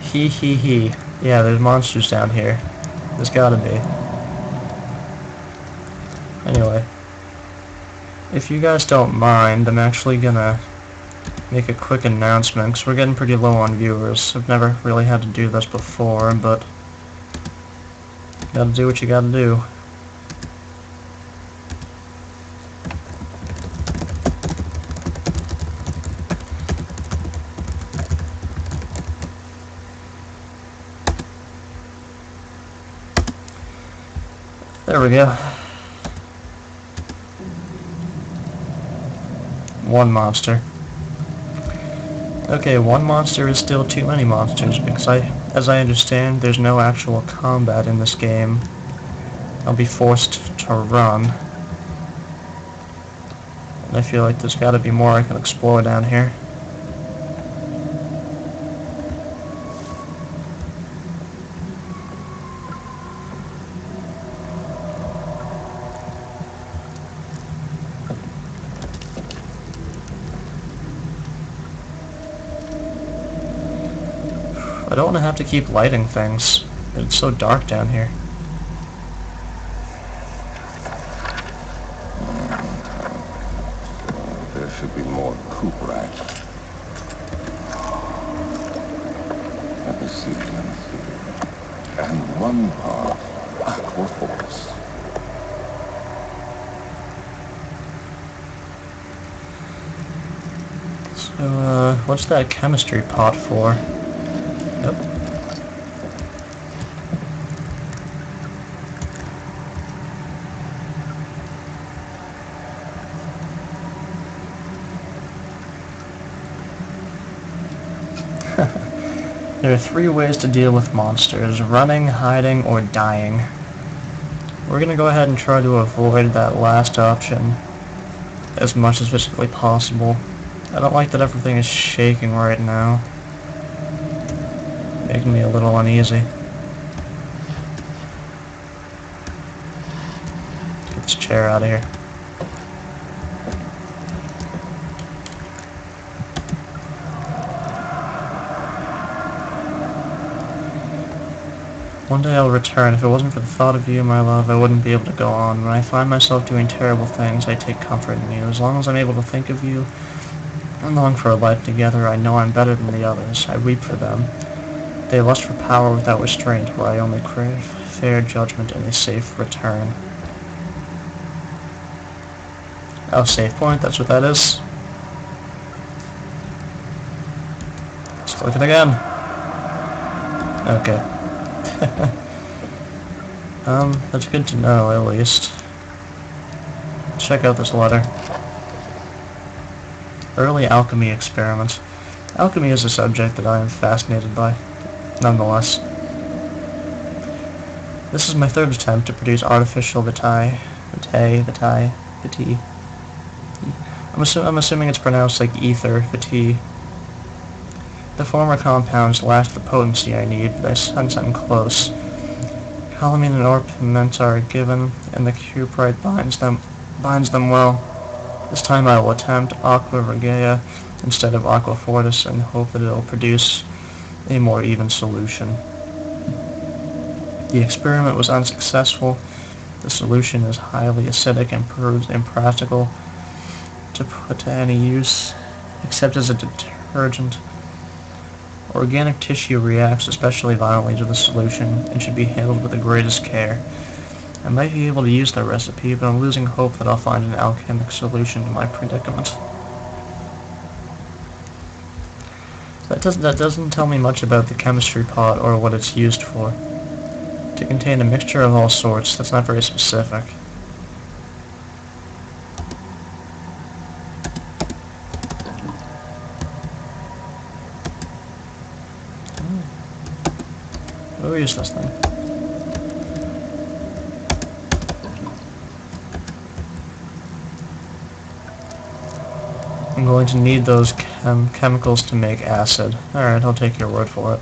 He. Yeah, there's monsters down here. There's gotta be. Anyway. If you guys don't mind, I'm actually gonna make a quick announcement, because we're getting pretty low on viewers. I've never really had to do this before, but gotta do what you gotta do. There we go. One monster. Okay, one monster is still too many monsters, because as I understand, there's no actual combat in this game. I'll be forced to run. And I feel like there's gotta be more I can explore down here. don't want to have to keep lighting things. It's so dark down here. There should be more poop racks. Let me see. And one part aquaforce. So, what's that chemistry pot for? Yep. There are 3 ways to deal with monsters: running, hiding, or dying. We're gonna go ahead and try to avoid that last option as much as physically possible. I don't like that everything is shaking right now. Making me a little uneasy. Let's get this chair out of here. One day I'll return. If it wasn't for the thought of you, my love, I wouldn't be able to go on. When I find myself doing terrible things, I take comfort in you. As long as I'm able to think of you and long for a life together, I know I'm better than the others. I weep for them. They lust for power without restraint, where I only crave fair judgment and a safe return. Oh, save point, that's what that is. Let's click it again. Okay. That's good to know, at least. Check out this letter. Early alchemy experiments. Alchemy is a subject that I am fascinated by, nonetheless. This is my 3rd attempt to produce artificial vitae. I'm assuming it's pronounced like ether, vitae. The former compounds lack the potency I need, but I sense I'm close. Calamine and orpiment are given, and the cuprite binds them well. This time I will attempt aqua regia instead of aqua fortis and hope that it will produce a more even solution. The experiment was unsuccessful. The solution is highly acidic and proves impractical to put to any use, except as a detergent. Organic tissue reacts especially violently to the solution and should be handled with the greatest care. I might be able to use that recipe, but I'm losing hope that I'll find an alchemic solution to my predicament. That doesn't tell me much about the chemistry pot or what it's used for. To contain a mixture of all sorts, that's not very specific. We'll use this thing. I'm going to need those chemicals to make acid. Alright, I'll take your word for it.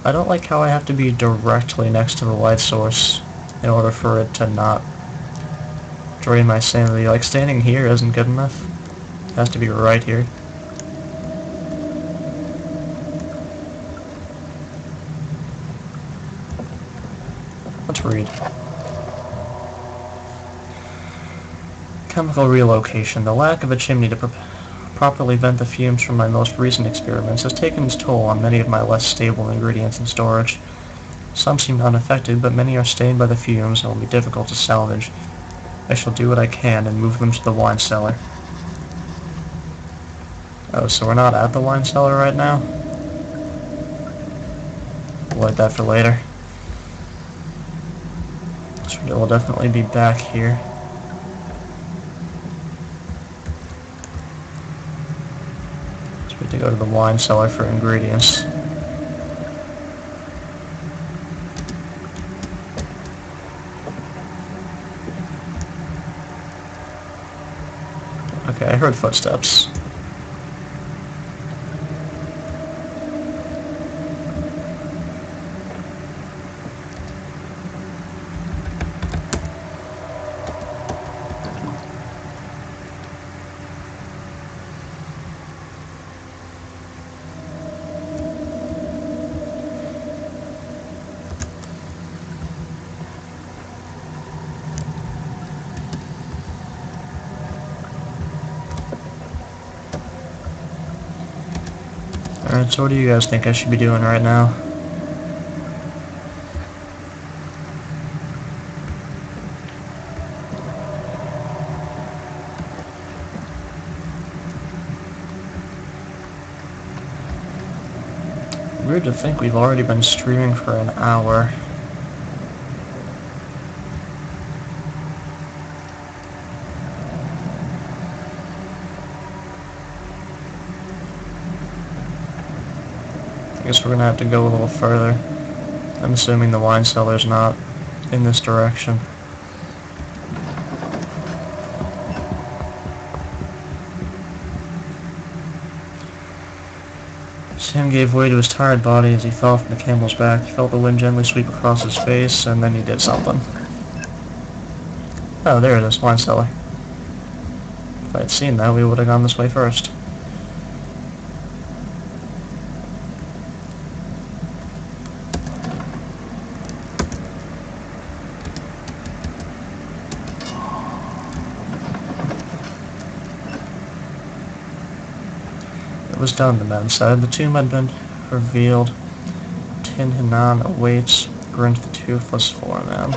I don't like how I have to be directly next to the light source in order for it to not drain my sanity. Like, standing here isn't good enough. It has to be right here. Let's read. Chemical relocation. The lack of a chimney to properly vent the fumes from my most recent experiments has taken its toll on many of my less stable ingredients in storage. Some seem unaffected, but many are stained by the fumes and will be difficult to salvage. I shall do what I can and move them to the wine cellar. Oh, so we're not at the wine cellar right now? We'll wait that for later. So we'll definitely be back here. So we have to go to the wine cellar for ingredients. Okay, I heard footsteps. Alright, so what do you guys think I should be doing right now? Weird to think we've already been streaming for an hour. I guess we're gonna have to go a little further. I'm assuming the wine cellar's not in this direction. Sam gave way to his tired body as he fell from the camel's back. He felt the wind gently sweep across his face, and then he did something. Oh, there it is, wine cellar. If I had seen that, we would have gone this way first. It was done, the man said. The tomb had been revealed. Tin Hinan awaits, grinned the toothless foreman.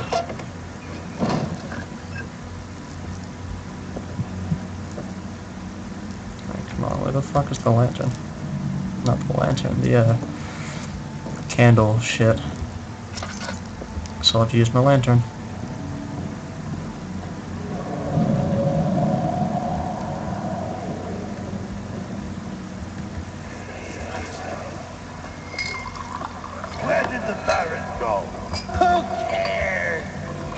Right, come on, where the fuck is the lantern? Not the lantern, the candle shit. So I'll have to use my lantern. Where did the Baron go? Who cares?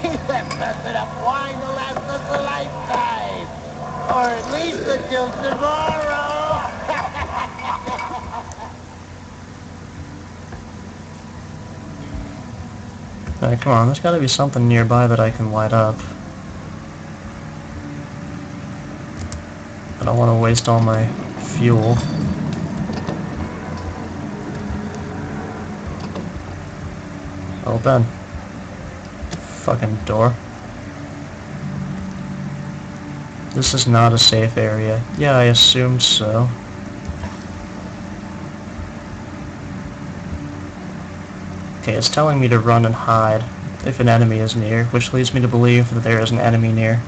He left us enough wine to last us a lifetime. Or at least until tomorrow. Alright, come on, there's gotta be something nearby that I can light up. I don't want to waste all my fuel. Open. Fucking door. This is not a safe area. Yeah, I assumed so. Okay, it's telling me to run and hide if an enemy is near, which leads me to believe that there is an enemy near.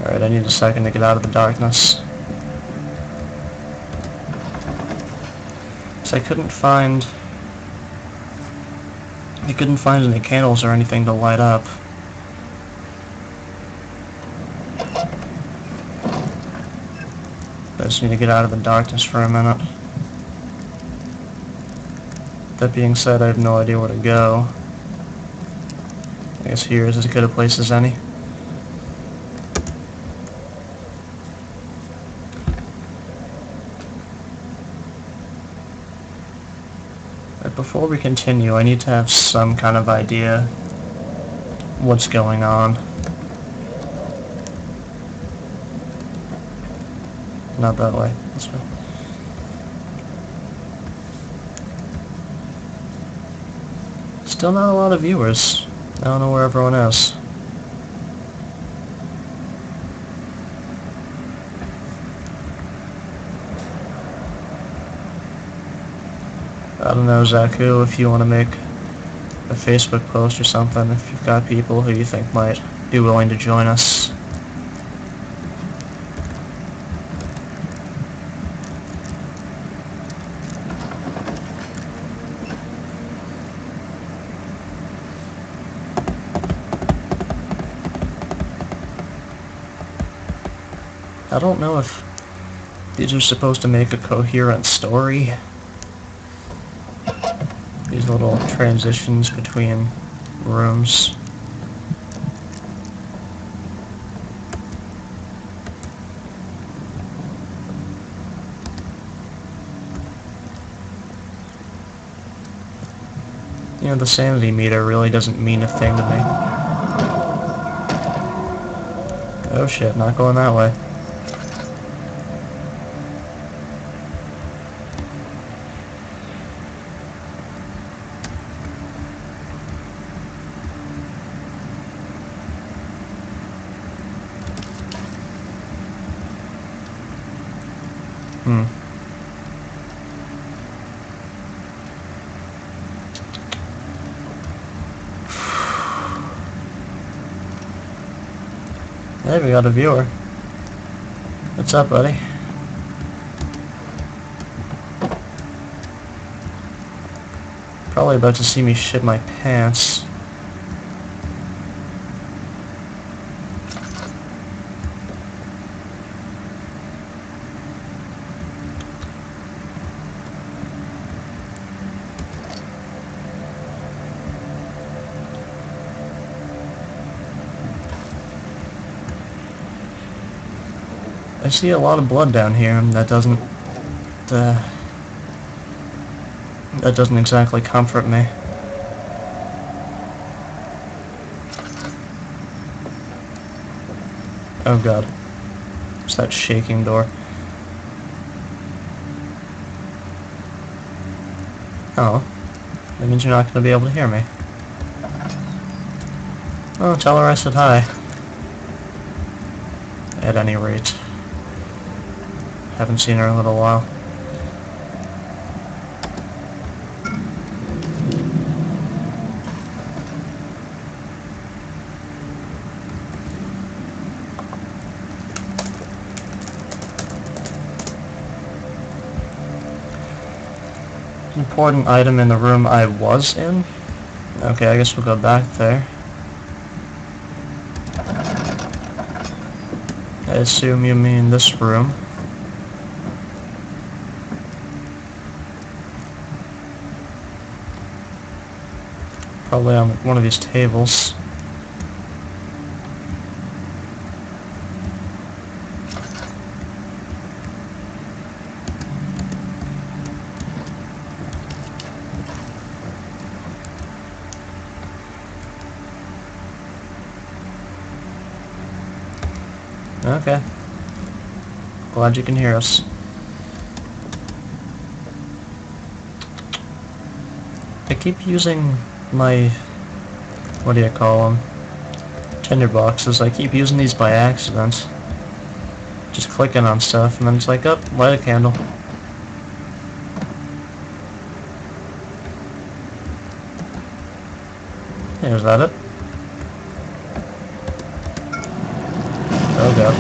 Alright, I need a second to get out of the darkness. So I couldn't find any candles or anything to light up. I just need to get out of the darkness for a minute. That being said, I have no idea where to go. I guess here is as good a place as any. But before we continue, I need to have some kind of idea what's going on. Not that way. This way. Still not a lot of viewers. I don't know where everyone is. I don't know, Zaku, if you want to make a Facebook post or something, if you've got people who you think might be willing to join us. I don't know if these are supposed to make a coherent story. These little transitions between rooms. You know, the sanity meter really doesn't mean a thing to me. Oh shit, not going that way. Hmm. Hey, we got a viewer. What's up, buddy? Probably about to see me shit my pants. I see a lot of blood down here, and that doesn't exactly comfort me. Oh god. It's that shaking door. Oh. That means you're not going to be able to hear me. Oh, tell her I said hi. At any rate. Haven't seen her in a little while. Important item in the room I was in? Okay, I guess we'll go back there. I assume you mean this room. Probably on one of these tables. Okay. Glad you can hear us. I keep using my... what do you call them? Tinderboxes. I keep using these by accident. Just clicking on stuff, and then it's like, oh, light a candle. Hey, is that it? Oh god.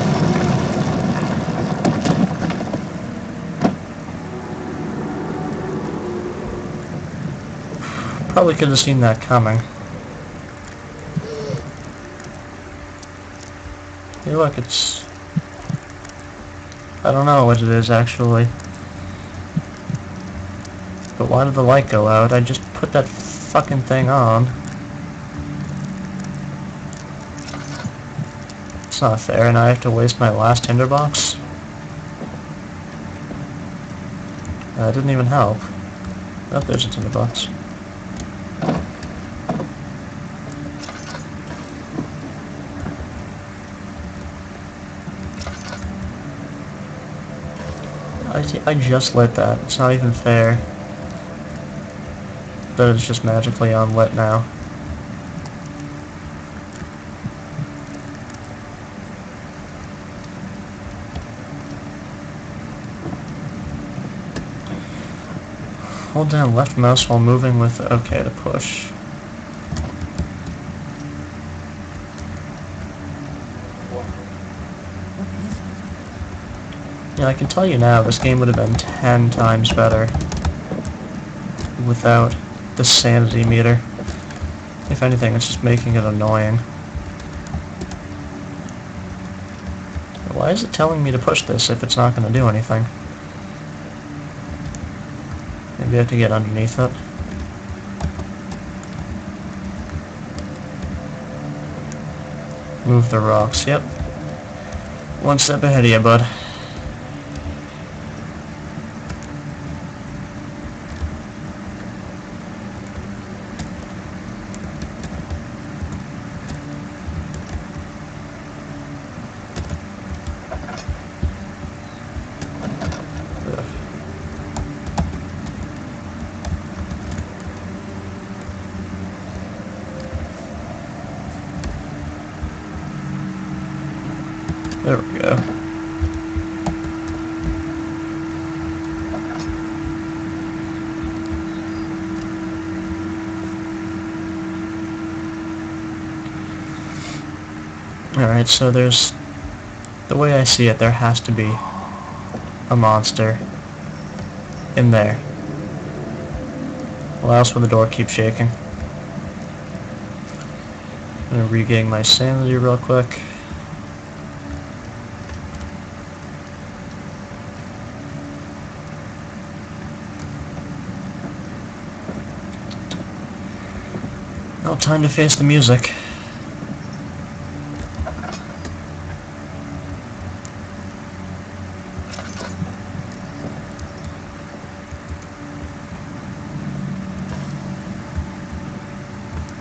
Probably could have seen that coming. Hey look, it's... I don't know what it is actually. But why did the light go out? I just put that fucking thing on. It's not fair, and I have to waste my last tinderbox? That didn't even help. Oh, there's a tinderbox. I just lit that. It's not even fair that it's just magically unlit now. Hold down left mouse while moving with OK to push. Yeah, I can tell you now, this game would have been 10 times better without the sanity meter. If anything, it's just making it annoying. Why is it telling me to push this if it's not going to do anything? Maybe I have to get underneath it. Move the rocks, yep. One step ahead of you, bud. There we go. Alright, so there's... The way I see it, there has to be a monster in there. Why else would the door keep shaking? I'm gonna regain my sanity real quick. Now time to face the music.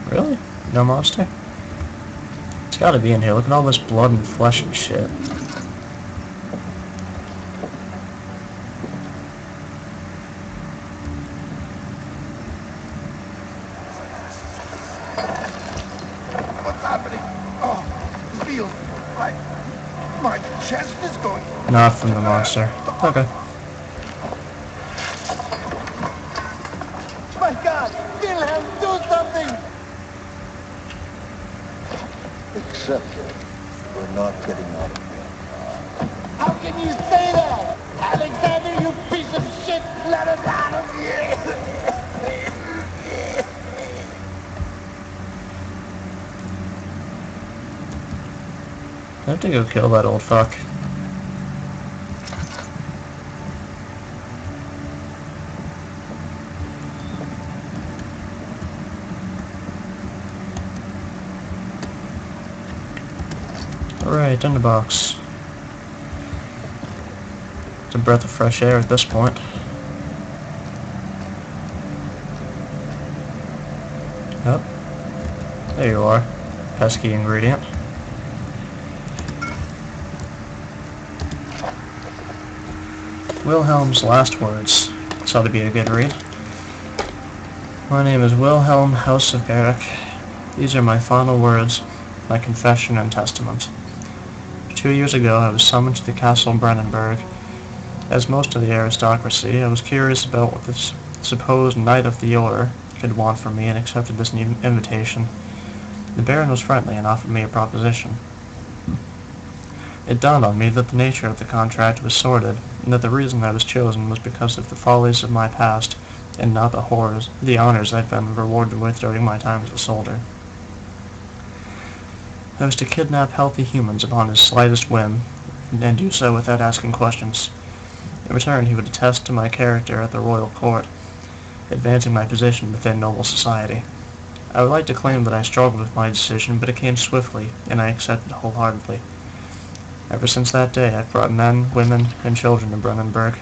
Really? No monster? It's gotta be in here. Look at all this blood and flesh and shit. What's happening? Oh, it feels like my chest is going. Not from the monster. Okay. My God! Wilhelm, do something! Except we're not getting out of here. How can you say that? Alexander, you piece of shit! Let us out of here! I have to go kill that old fuck. Alright, in the box. It's a breath of fresh air at this point. Yep. There you are. Pesky ingredient. Wilhelm's last words. This ought to be a good read. My name is Wilhelm, House of Berich. These are my final words, my confession and testament. 2 years ago, I was summoned to the Castle Brennenburg. As most of the aristocracy, I was curious about what this supposed Knight of the Order could want from me and accepted this new invitation. The Baron was friendly and offered me a proposition. It dawned on me that the nature of the contract was sordid, and that the reason I was chosen was because of the follies of my past, and not the honors I'd been rewarded with during my time as a soldier. I was to kidnap healthy humans upon his slightest whim, and do so without asking questions. In return, he would attest to my character at the royal court, advancing my position within noble society. I would like to claim that I struggled with my decision, but it came swiftly, and I accepted wholeheartedly. Ever since that day, I've brought men, women, and children to Brennenburg.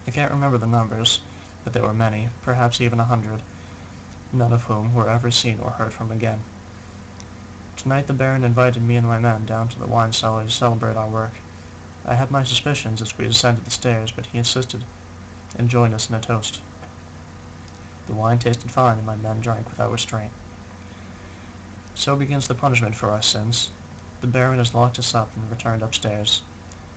I can't remember the numbers, but there were many, perhaps even 100, none of whom were ever seen or heard from again. Tonight the Baron invited me and my men down to the wine cellar to celebrate our work. I had my suspicions as we ascended the stairs, but he insisted and joined us in a toast. The wine tasted fine, and my men drank without restraint. So begins the punishment for our sins. The Baron has locked us up and returned upstairs.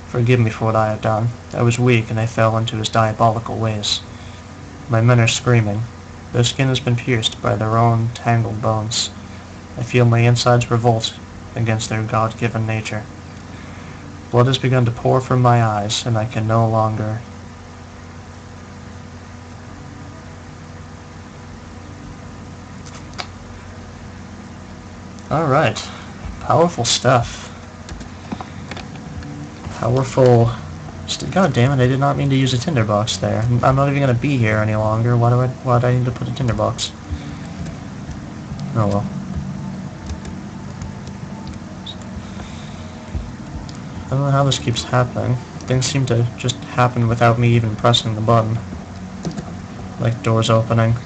Forgive me for what I have done. I was weak, and I fell into his diabolical ways. My men are screaming. Their skin has been pierced by their own tangled bones. I feel my insides revolt against their God-given nature. Blood has begun to pour from my eyes, and I can no longer... Alright. Powerful stuff. Powerful... God damn it, I did not mean to use a tinderbox there. I'm not even going to be here any longer. Why do I need to put a tinderbox? Oh well. I don't know how this keeps happening. Things seem to just happen without me even pressing the button. Like doors opening.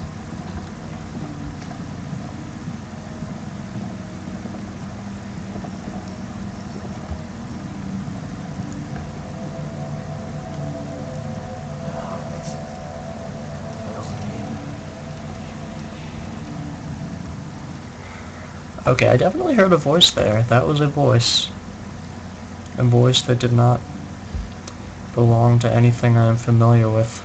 Okay, I definitely heard a voice there. That was a voice. A voice that did not belong to anything I am familiar with.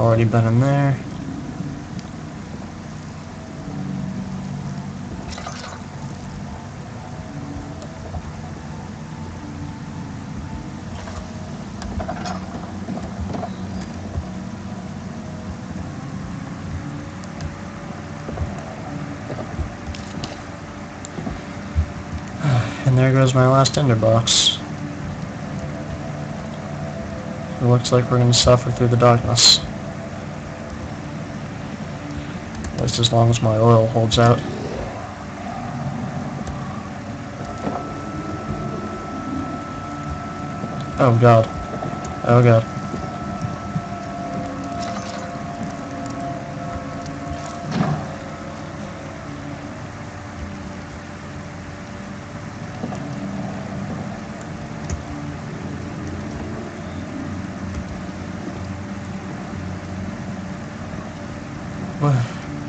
already been in there. And there goes my last ender box. It looks like we're going to suffer through the darkness. At least as long as my oil holds out. Oh god. Oh god.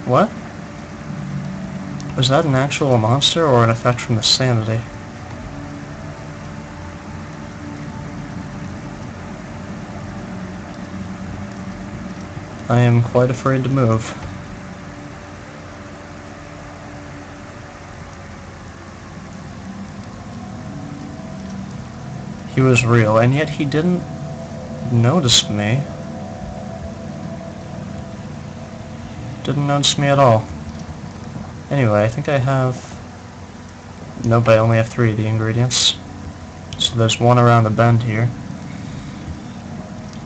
What? Was that an actual monster or an effect from the sanity? I am quite afraid to move. He was real, and yet he didn't notice me. Didn't notice me at all. Anyway, I think I have... Nope, I only have 3 of the ingredients. So there's one around the bend here.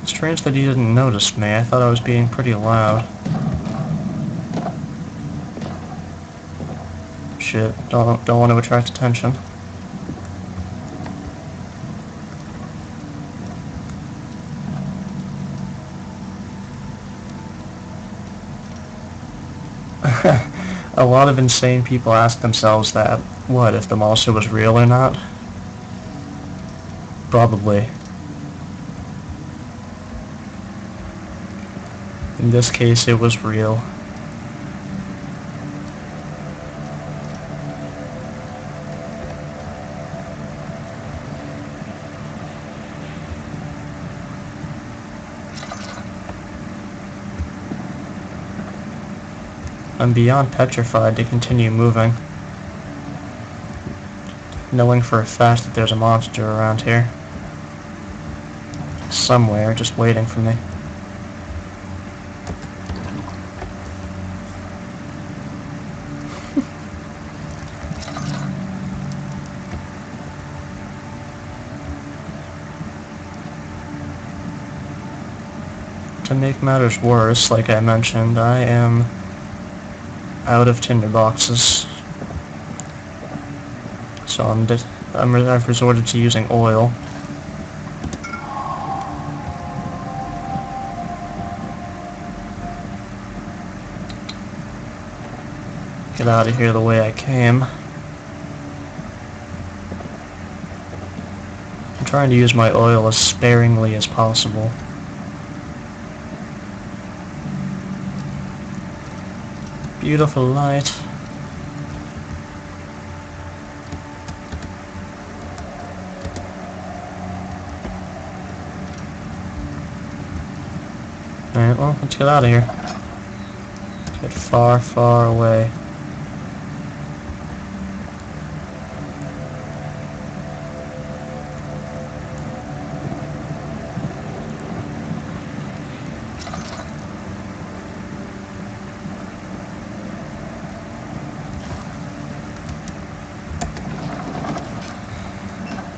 It's strange that he didn't notice me. I thought I was being pretty loud. Shit, don't want to attract attention. A lot of insane people ask themselves that. What, if the monster was real or not? Probably. In this case, it was real. I'm beyond petrified to continue moving, knowing for a fact that there's a monster around here. Somewhere, just waiting for me. To make matters worse, like I mentioned, I am out of tinder boxes, so I've resorted to using oil. Get out of here the way I came. I'm trying to use my oil as sparingly as possible. Beautiful light. Alright, well, let's get out of here. Let's get far, far away.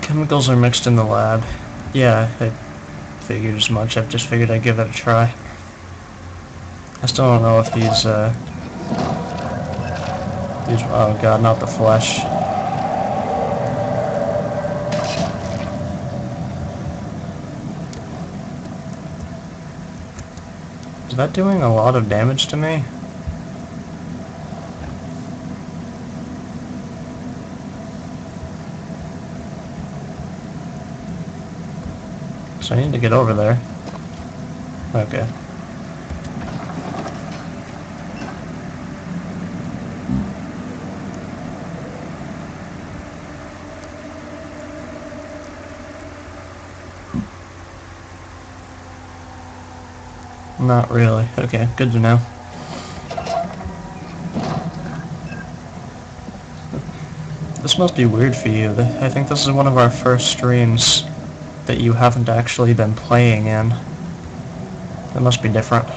Chemicals are mixed in the lab. Yeah, I figured as much. I've just figured I'd give it a try. I still don't know if these, oh god, not the flesh. Is that doing a lot of damage to me? So I need to get over there. Okay. Not really. Okay, good to know. This must be weird for you. I think this is one of our first streams that you haven't actually been playing in. That must be different.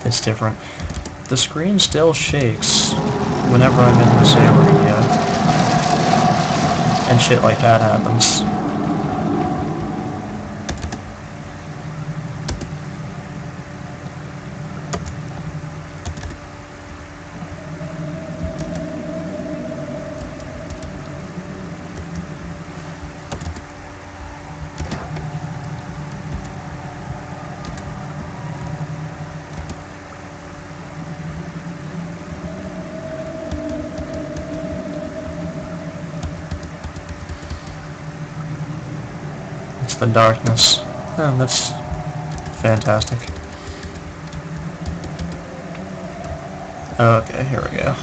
It's different. The screen still shakes whenever I'm in this area, and shit like that happens. It's the darkness. Oh, that's fantastic. Okay, here we go.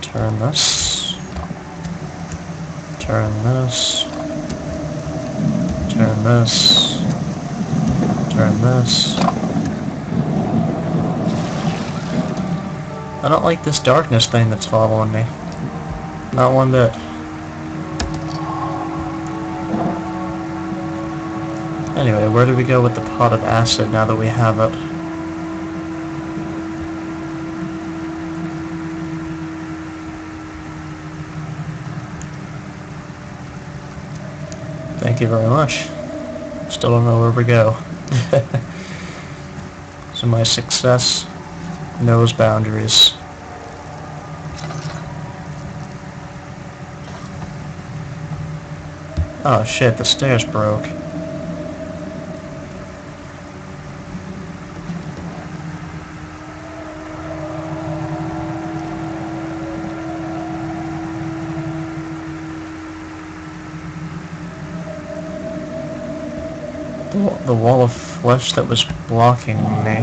Turn this. Turn this. Turn this. Turn this. I don't like this darkness thing that's following me. Not one bit. Anyway, where do we go with the pot of acid now that we have it? Thank you very much. Still don't know where we go. So my success knows boundaries. Oh shit, the stairs broke. The wall of flesh that was blocking me.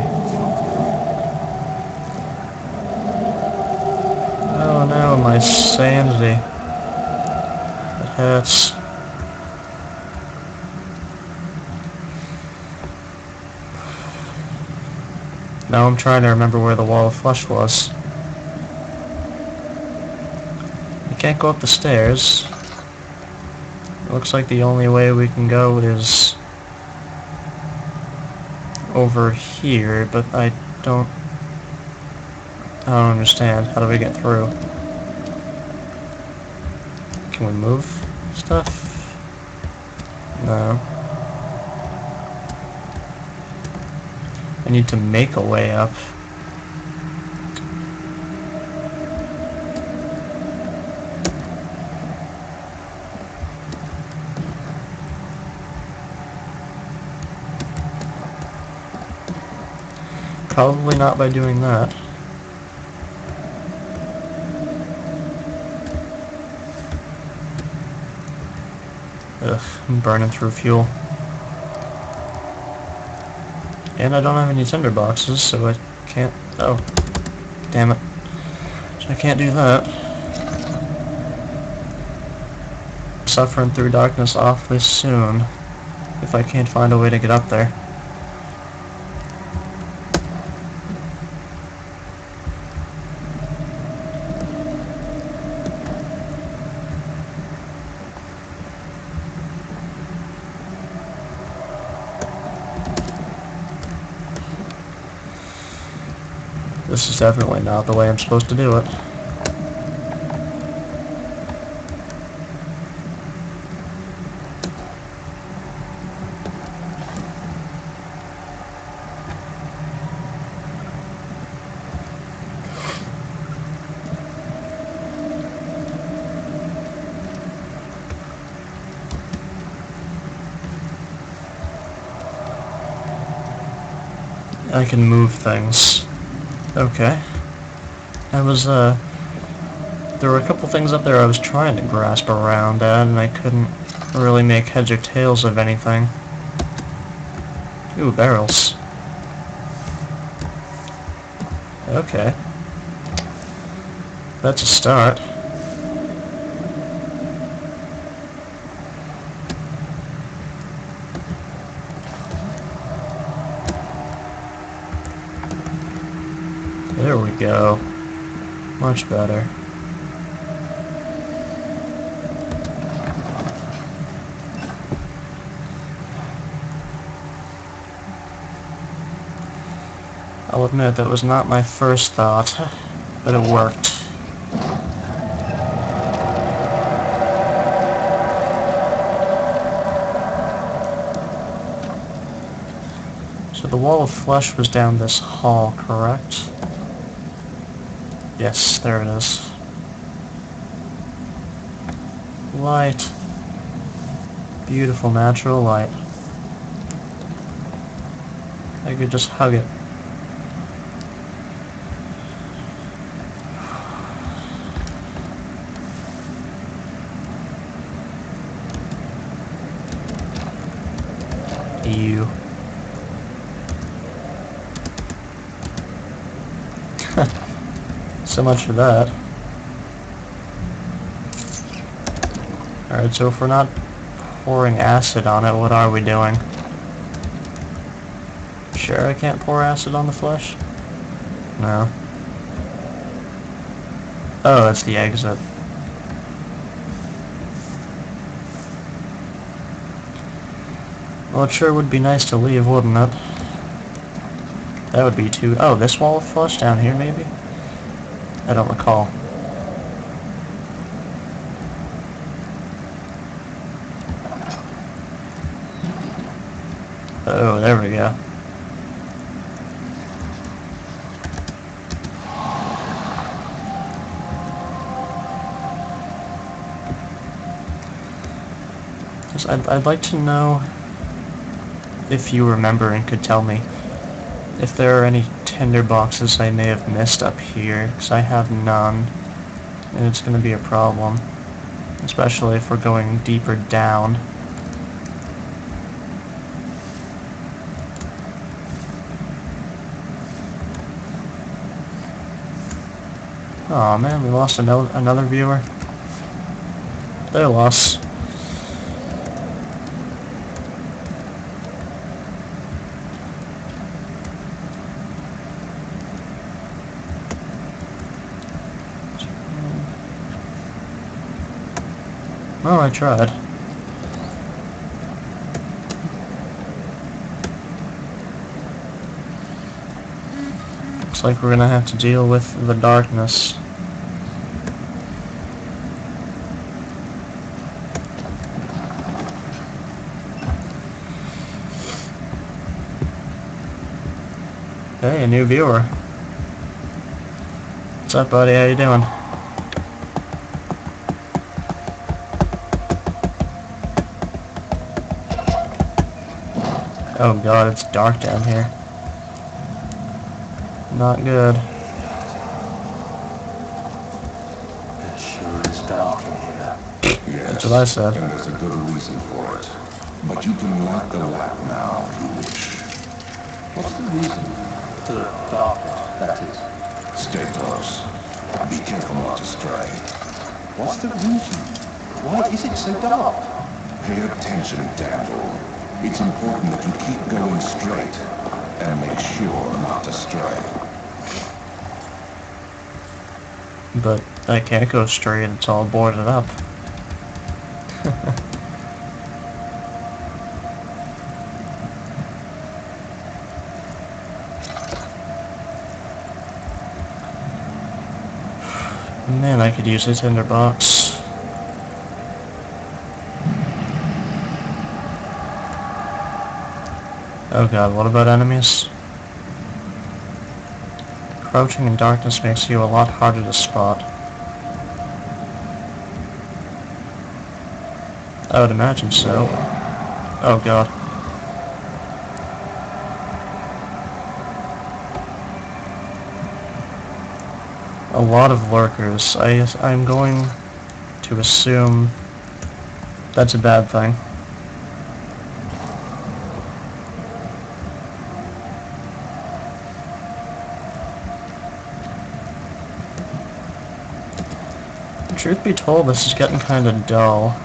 Oh no, my sanity. It hurts. Now I'm trying to remember where the wall of flesh was. We can't go up the stairs. It looks like the only way we can go is over here, but I don't understand. How do we get through? Can we move stuff? No. I need to make a way up. Probably not by doing that. Ugh, I'm burning through fuel. And I don't have any tinder boxes, so I can't... Oh, damn it. So I can't do that. Suffering through darkness awfully soon, if I can't find a way to get up there. This is definitely not the way I'm supposed to do it. I can move things. Okay. I was, there were a couple things up there I was trying to grasp around at, and I couldn't really make heads or tails of anything. Ooh, barrels. Okay. That's a start. There we go. Much better. I'll admit that was not my first thought, but it worked. So the wall of flesh was down this hall, correct? Yes, there it is. Light. Beautiful natural light. I could just hug it. You. So much for that. Alright, so if we're not pouring acid on it, what are we doing? Sure I can't pour acid on the flesh? No. Oh, that's the exit. Well, it sure would be nice to leave, wouldn't it? That would be too... Oh, this wall of flesh down here, maybe? I don't recall. Oh, there we go. I'd like to know if you remember and could tell me if there are any tinder boxes I may have missed up here, because I have none, and it's going to be a problem, especially if we're going deeper down. Aw, man, we lost another viewer. Their loss. Oh, I tried. Looks like we're gonna have to deal with the darkness. Hey, a new viewer. What's up, buddy? How you doing? Oh god, it's dark down here. Not good. It sure is dark in here. Yes, That's what I said. and there's a good reason for it. But you can light the lamp now if you wish. What's the reason for the darkness, that is? Stay close. Be careful not to stray. What's the reason? Why is it so dark? Pay attention, Dandel. It's important that you keep going straight and make sure not to stray. But I can't go straight, it's all boarded up. Man, I could use a tinderbox. Oh god, what about enemies? Crouching in darkness makes you a lot harder to spot. I would imagine so. Oh god. a lot of lurkers. I'm going to assume that's a bad thing. Truth be told, this is getting kind of dull.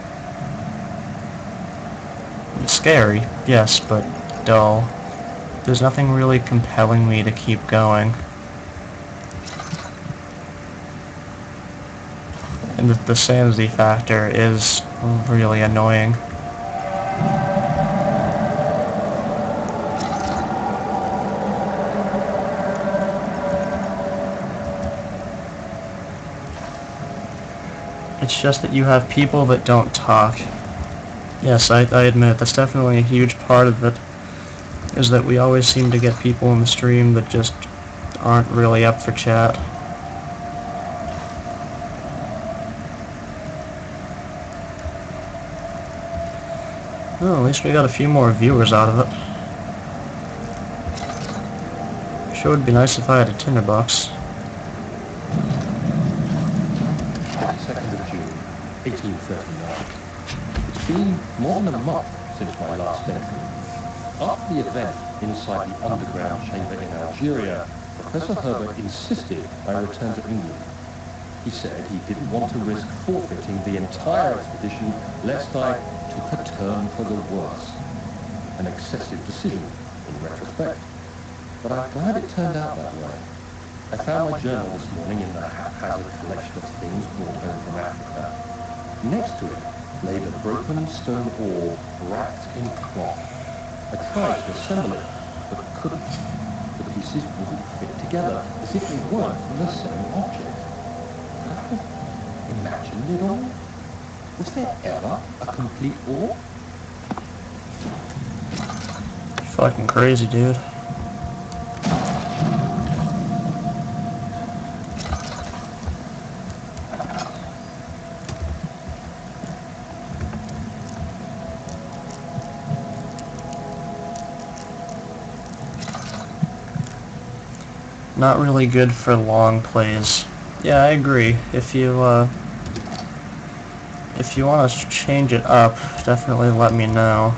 It's scary, yes, but dull. There's nothing really compelling me to keep going. And the sanity factor is really annoying. It's just that you have people that don't talk. Yes, I admit, that's definitely a huge part of it, is that we always seem to get people in the stream that just aren't really up for chat. Well, at least we got a few more viewers out of it. Sure would be nice if I had a tinderbox. 22nd of June, 1839. It's been more than a month since my last entry. After the event inside the underground chamber in Algeria, Professor Herbert insisted I return to England. He said he didn't want to risk forfeiting the entire expedition lest I took a turn for the worse. An excessive decision, in retrospect. But I'm glad it turned out that way. I found my journal this morning in the haphazard collection of things brought home from Africa. Next to it lay the broken stone orb wrapped in cloth. I tried to assemble it, but couldn't. The pieces wouldn't fit together, as if they weren't from the same object. Could I have imagined it all? Was there ever a complete orb? Fucking crazy, dude. Not really good for long plays. Yeah, I agree. If you want to change it up, definitely let me know.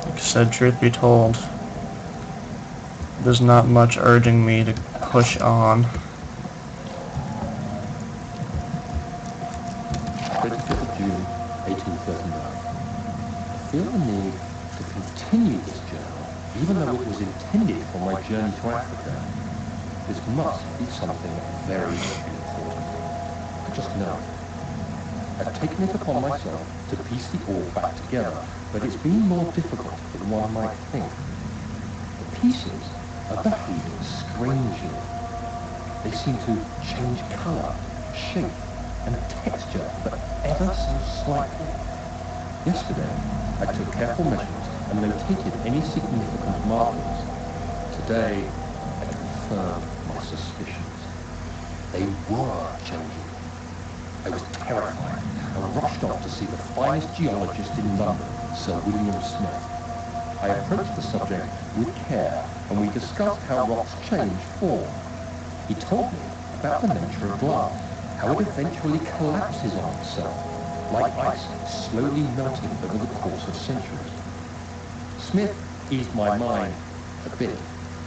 Like I said, truth be told, there's not much urging me to push on. 25th of June, 1839. I feel the need to continue this journal, even though it was intended for my journey to Africa. This must be something very important. I just know. I've taken it upon myself to piece the orb back together, but it's been more difficult than one might think. The pieces are behaving strangely. They seem to change colour, shape, and texture, but ever so slightly. Yesterday, I took careful measurements and located any significant markings. Today, I confirmed my suspicions. They were changing. I was terrified and rushed off to see the finest geologist in London, Sir William Smith. I approached the subject with care, and we discussed how rocks change form. He told me about the nature of glass, how it eventually collapses on itself, like ice slowly melting over the course of centuries. Smith eased my mind a bit,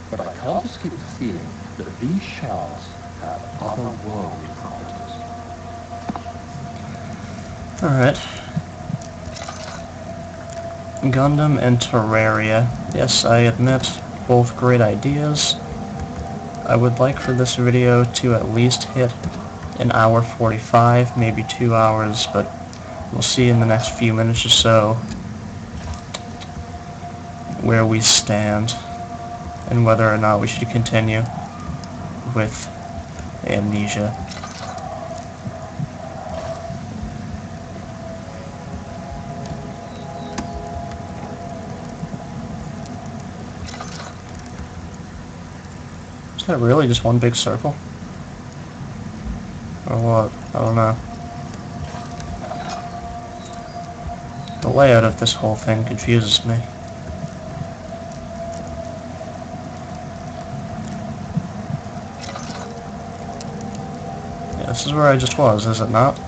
but I can't escape the feeling that these shards have otherworldly properties. Alright. Gundam and Terraria. Yes, I admit, both great ideas. I would like for this video to at least hit an hour 45, maybe 2 hours, but we'll see in the next few minutes or so where we stand and whether or not we should continue with Amnesia. Is that really just one big circle? Or what? I don't know. The layout of this whole thing confuses me. Yeah, this is where I just was, is it not?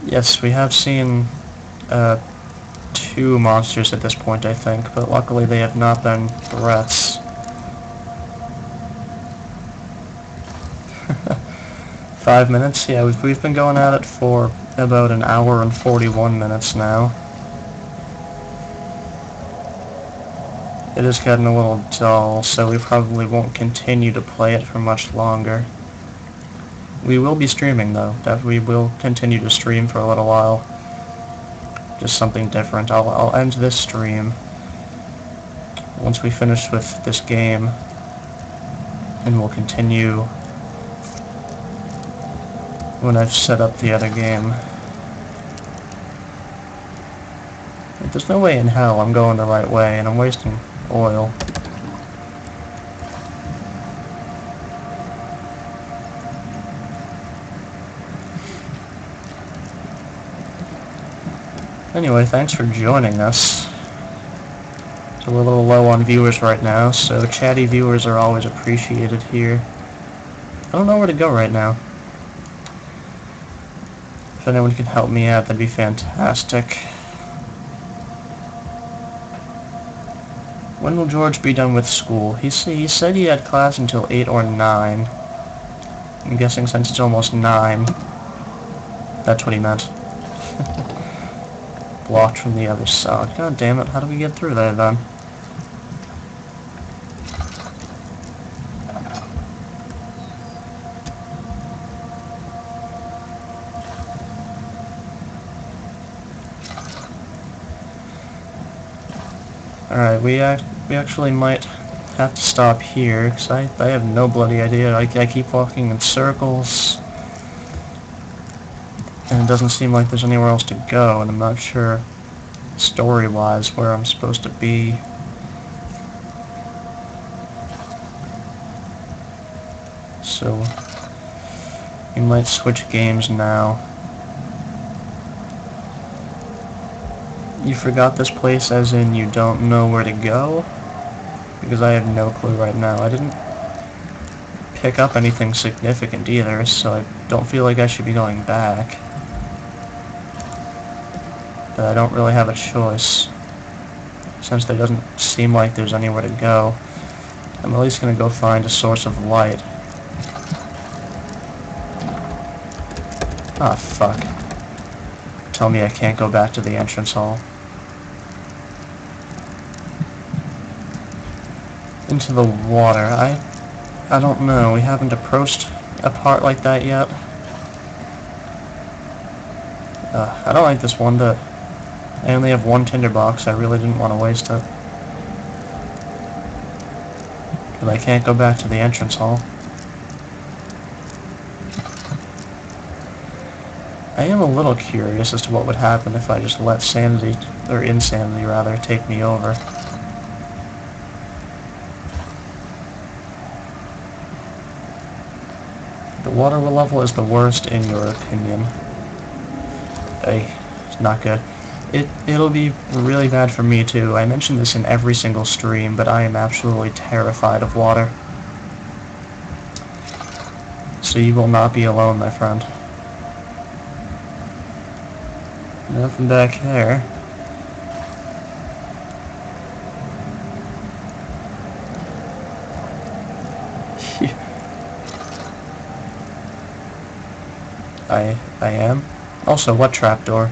Yes, we have seen two monsters at this point, I think, but luckily they have not been threats. 5 minutes? Yeah, we've been going at it for about an hour and 41 minutes now. It is getting a little dull, so we probably won't continue to play it for much longer. We will be streaming, though. We will continue to stream for a little while. Just something different. I'll end this stream once we finish with this game, and we'll continue when I've set up the other game. There's no way in hell I'm going the right way, and I'm wasting oil. Anyway, thanks for joining us. So we're a little low on viewers right now, so chatty viewers are always appreciated here. I don't know where to go right now. If anyone can help me out, that'd be fantastic. When will George be done with school? He said he had class until 8 or 9. I'm guessing since it's almost 9. That's what he meant. Blocked from the other side. God damn it, how do we get through there then? Alright, we actually might have to stop here, because I have no bloody idea. I keep walking in circles, and it doesn't seem like there's anywhere else to go, and I'm not sure, story-wise, where I'm supposed to be. So, we might switch games now. You forgot this place as in you don't know where to go? Because I have no clue right now. I didn't pick up anything significant either, so I don't feel like I should be going back. But I don't really have a choice. Since there doesn't seem like there's anywhere to go, I'm at least going to go find a source of light. Ah, fuck. Tell me I can't go back to the entrance hall. Into the water. I don't know. We haven't approached a part like that yet. I don't like this one bit. I only have one tinderbox. I really didn't want to waste it. But I can't go back to the entrance hall. I am a little curious as to what would happen if I just let sanity, or insanity rather, take me over. The water level is the worst in your opinion. It's not good. It'll be really bad for me too. I mention this in every single stream, but I am absolutely terrified of water. So you will not be alone, my friend. Nothing back there. I am? Also, what trapdoor?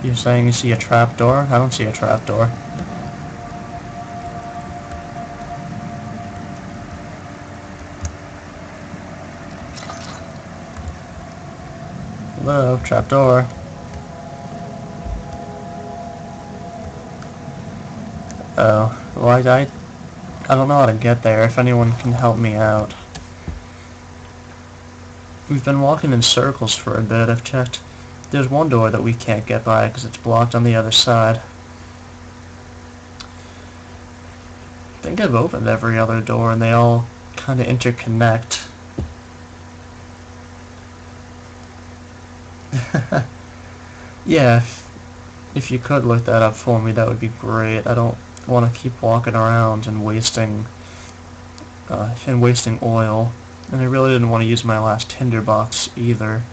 You're saying you see a trapdoor? I don't see a trapdoor. Hello, trapdoor. Oh, well I don't know how to get there, if anyone can help me out. We've been walking in circles for a bit. I've checked. There's one door that we can't get by because it's blocked on the other side. I think I've opened every other door and they all kind of interconnect. Yeah, if you could look that up for me, that would be great. I don't want to keep walking around and wasting oil. And I really didn't want to use my last tinderbox either.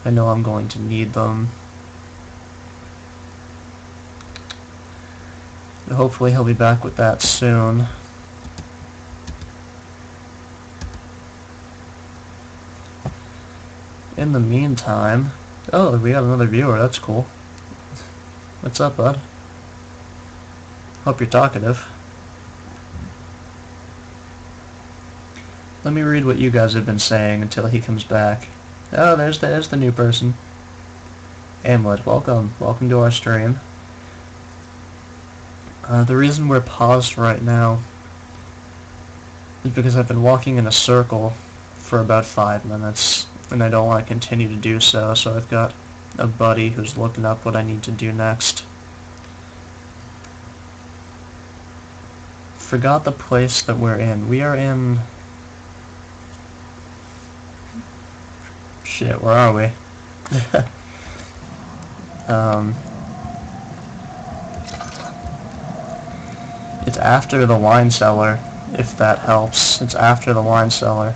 I know I'm going to need them. Hopefully he'll be back with that soon. In the meantime... Oh, we got another viewer, that's cool. What's up, bud? Hope you're talkative. Let me read what you guys have been saying until he comes back. Oh, there's the new person. Amlet, welcome. Welcome to our stream. The reason we're paused right now is because I've been walking in a circle for about 5 minutes, and I don't want to continue to do so, so I've got a buddy who's looking up what I need to do next. Forgot the place that we're in. We are in... Shit, where are we? It's after the wine cellar, if that helps. It's after the wine cellar.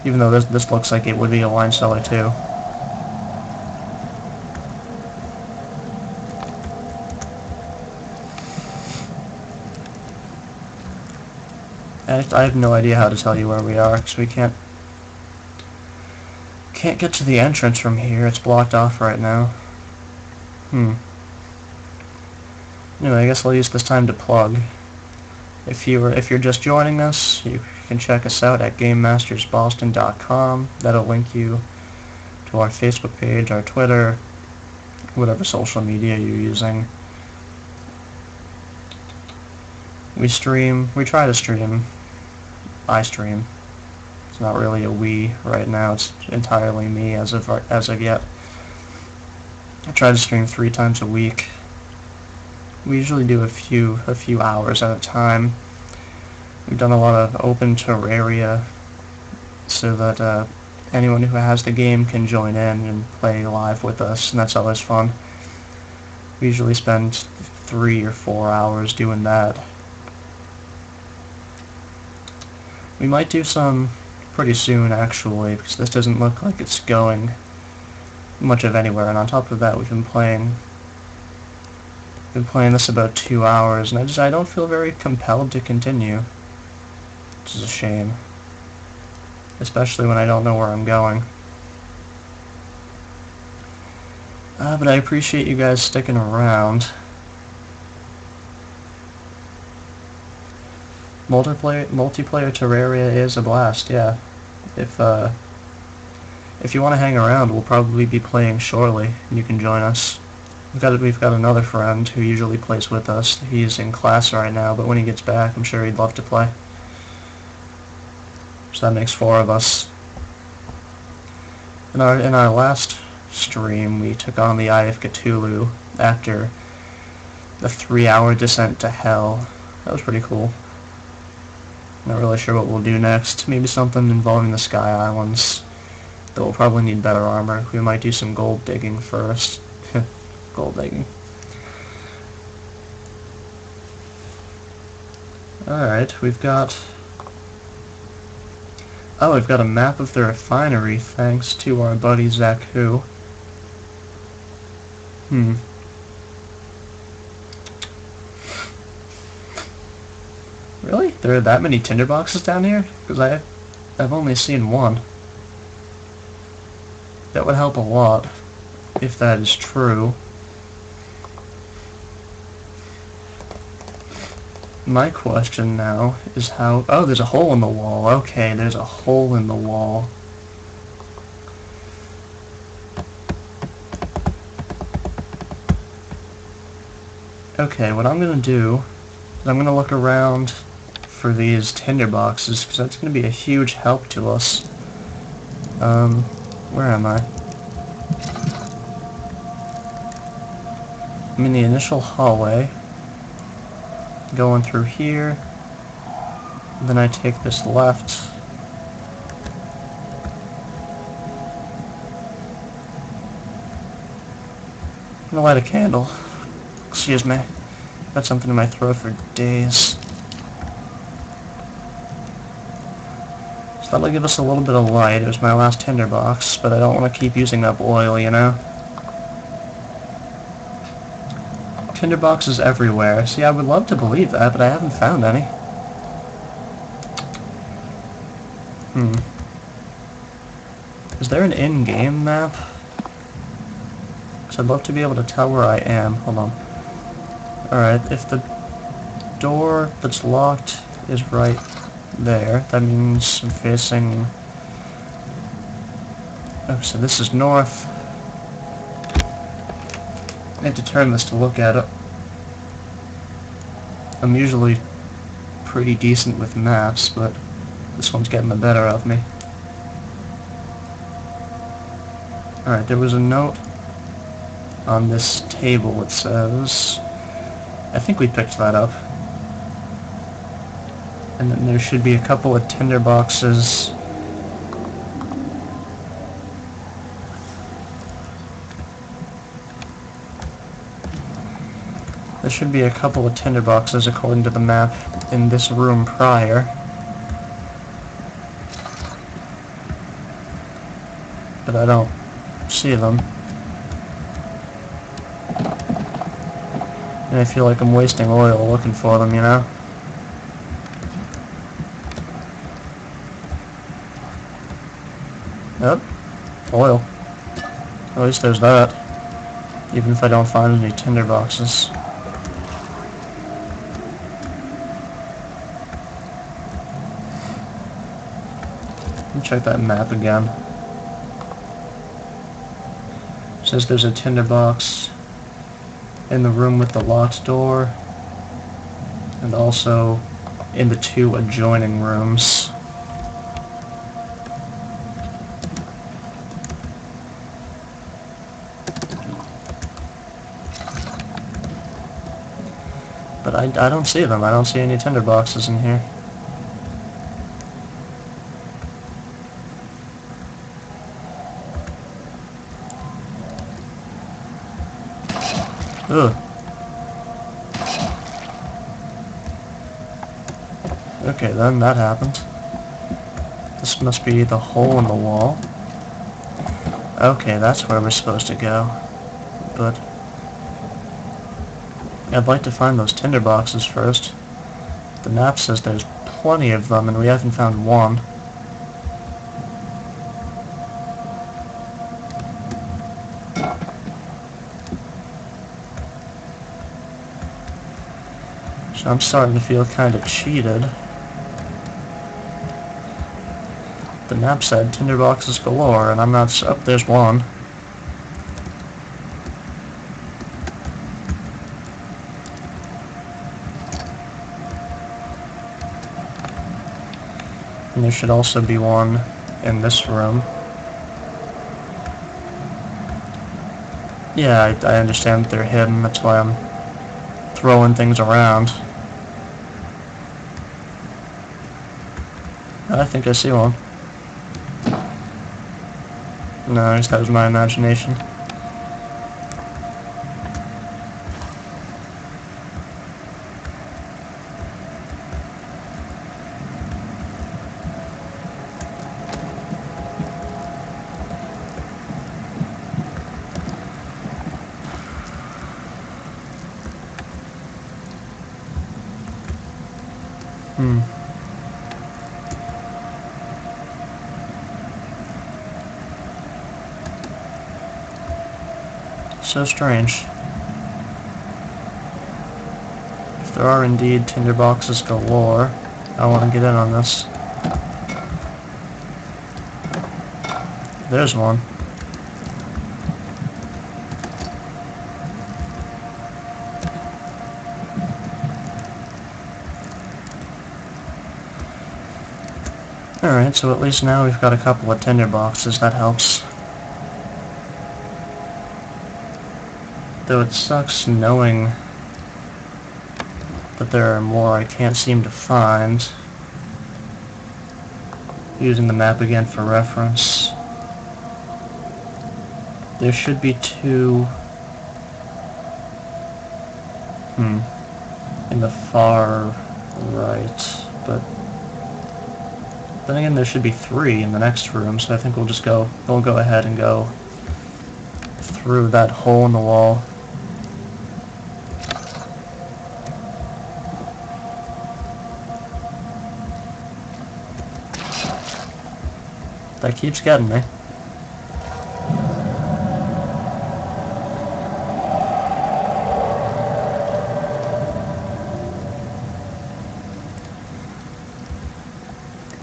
Even though this looks like it would be a wine cellar too. I have no idea how to tell you where we are, because we can't get to the entrance from here. It's blocked off right now. Anyway, I guess I'll use this time to plug. If you're just joining us, you can check us out at GameMastersBoston.com. That'll link you to our Facebook page, our Twitter, whatever social media you're using. We try to stream. I stream. It's not really a we right now, it's entirely me as of yet. I try to stream 3 times a week. We usually do a few hours at a time. We've done a lot of open Terraria so that anyone who has the game can join in and play live with us, and that's always fun. We usually spend 3 or 4 hours doing that. We might do some pretty soon, actually, because this doesn't look like it's going much of anywhere, and on top of that, we've been playing this about 2 hours, and I don't feel very compelled to continue, which is a shame, especially when I don't know where I'm going. But I appreciate you guys sticking around. Multiplayer Terraria is a blast, yeah. If you want to hang around, we'll probably be playing shortly, and you can join us. We've got another friend who usually plays with us. He's in class right now, but when he gets back, I'm sure he'd love to play. So that makes 4 of us. In our last stream, we took on the Eye of Cthulhu after the 3-hour descent to hell. That was pretty cool. Not really sure what we'll do next. Maybe something involving the Sky Islands. Though we'll probably need better armor. We might do some gold digging first. Gold digging. Alright, we've got a map of the refinery thanks to our buddy Zach Hu. Really? There are that many tinderboxes down here? Because I've only seen one. That would help a lot, if that is true. My question now is how... Oh, there's a hole in the wall. Okay, there's a hole in the wall. Okay, what I'm going to do is I'm going to look around for these tinderboxes, because that's going to be a huge help to us. Where am I? I'm in the initial hallway. Going through here. Then I take this left. I'm gonna light a candle. Excuse me. Got something in my throat for days. So that'll give us a little bit of light. It was my last tinderbox, but I don't want to keep using up oil, you know? Tinderboxes everywhere. See, I would love to believe that, but I haven't found any. Is there an in-game map? Because I'd love to be able to tell where I am. Hold on. Alright, if the door that's locked is right there, that means I'm facing... Oh, so this is north. I need to turn this to look at it. I'm usually pretty decent with maps, but this one's getting the better of me. Alright, there was a note on this table that says... I think we picked that up. And then there should be a couple of tinder boxes. There should be a couple of tinder boxes according to the map in this room prior. But I don't see them. And I feel like I'm wasting oil looking for them, you know? Yep. Oil. At least there's that. Even if I don't find any tinder boxes. Let me check that map again. It says there's a tinder box in the room with the locked door, and also in the two adjoining rooms. But I don't see them. I don't see any tinder boxes in here. Ugh. Okay, then that happened. This must be the hole in the wall. Okay, that's where we're supposed to go. But I'd like to find those tinder boxes first. The map says there's plenty of them, and we haven't found one. So I'm starting to feel kind of cheated. The map said tinderboxes galore, and I'm not... Oh, there's one. And there should also be one in this room. Yeah, I understand that they're hidden, that's why I'm throwing things around. I think I see one. No, I guess that was my imagination. So strange. If there are indeed tinderboxes galore, I want to get in on this. There's one. Alright, so at least now we've got a couple of tinder boxes, that helps. Though it sucks knowing that there are more I can't seem to find. Using the map again for reference. There should be two in the far right, but then again there should be 3 in the next room, so I think we'll go ahead and go through that hole in the wall. That keeps getting me.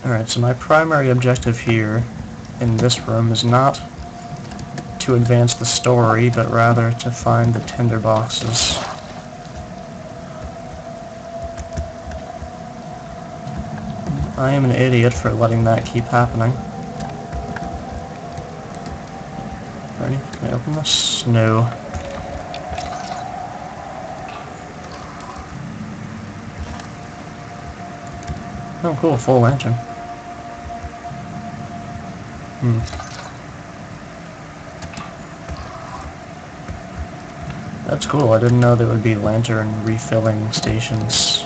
Alright, so my primary objective here in this room is not to advance the story, but rather to find the tinder boxes. I am an idiot for letting that keep happening. Ready? Can I open this? No. Oh cool, full lantern. That's cool, I didn't know there would be lantern refilling stations.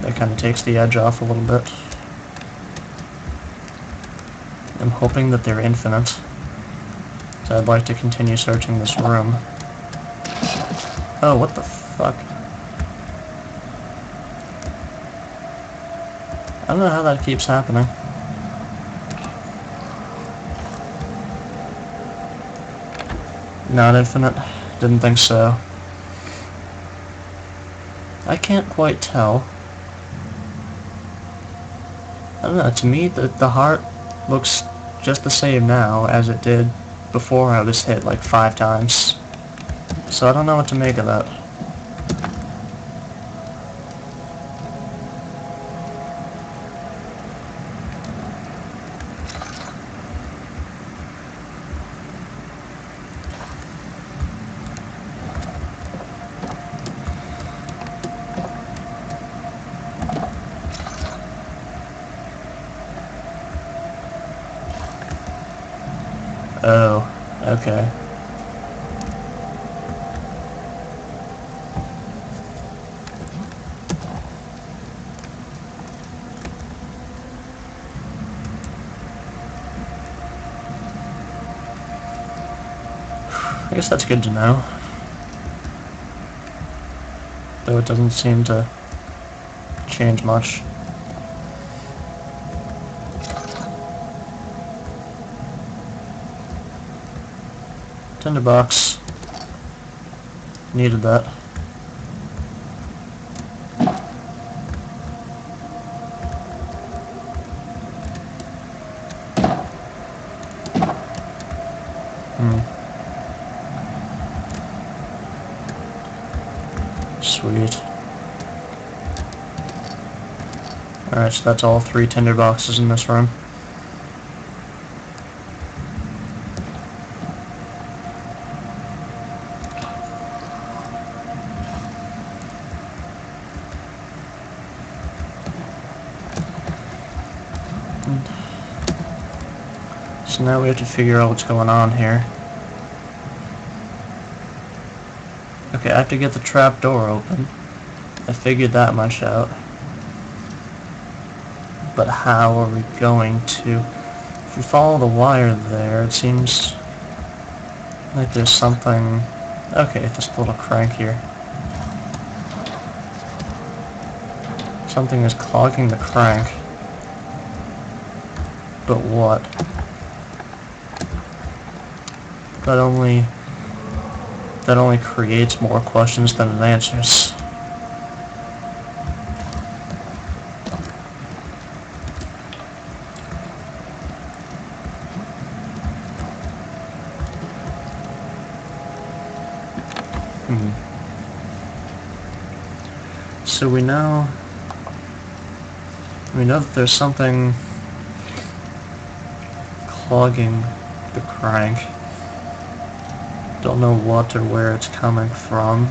That kind of takes the edge off a little bit. I'm hoping that they're infinite, so I'd like to continue searching this room. Oh, what the fuck? I don't know how that keeps happening. Not infinite? Didn't think so. I can't quite tell. I don't know, to me the heart looks just the same now as it did before I was hit like 5 times. So I don't know what to make of that. Oh, okay. I guess that's good to know. Though it doesn't seem to change much. Tinderbox. Needed that. Sweet. Alright, so that's all 3 tinder boxes in this room. So now we have to figure out what's going on here. Okay, I have to get the trap door open. I figured that much out. But how are we going to... If we follow the wire there, it seems like there's something... Okay, this little crank here. Something is clogging the crank. But what? That only creates more questions than it answers. So we know that there's something clogging the crank. Don't know what or where it's coming from.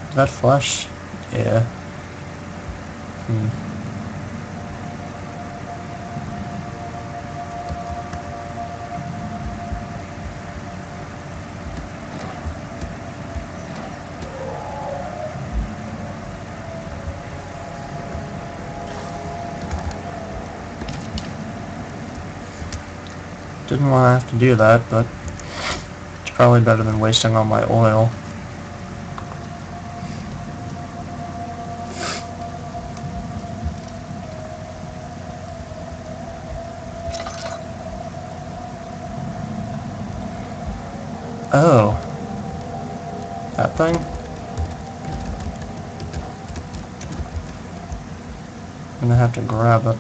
Is that flesh? Yeah. Didn't want to have to do that, but it's probably better than wasting all my oil. Oh. That thing? I'm gonna have to grab it.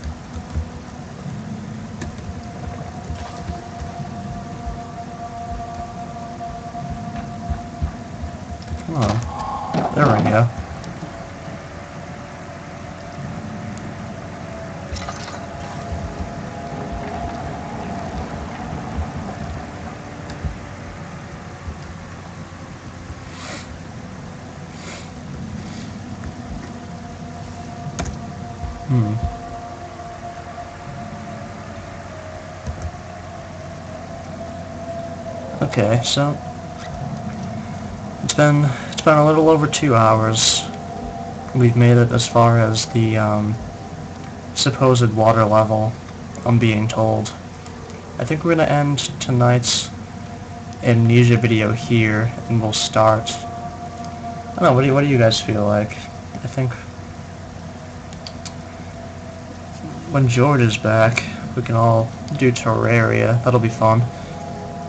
Come on. There we go. Okay, so it's been a little over 2 hours. We've made it as far as the supposed water level, I'm being told. I think we're gonna end tonight's Amnesia video here, and we'll start. I don't know. What do you guys feel like? I think when George is back, we can all do Terraria. That'll be fun.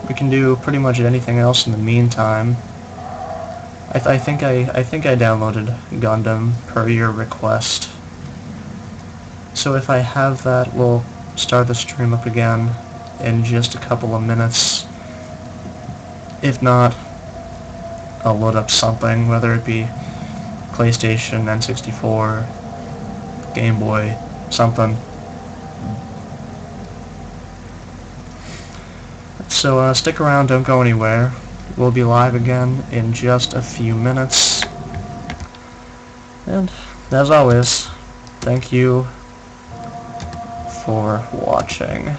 We can do pretty much anything else in the meantime. I think I downloaded Gundam per your request. So if I have that, we'll start the stream up again in just a couple of minutes. If not, I'll load up something, whether it be PlayStation, N64, Game Boy, something. So stick around, don't go anywhere. We'll be live again in just a few minutes. And as always, thank you for watching.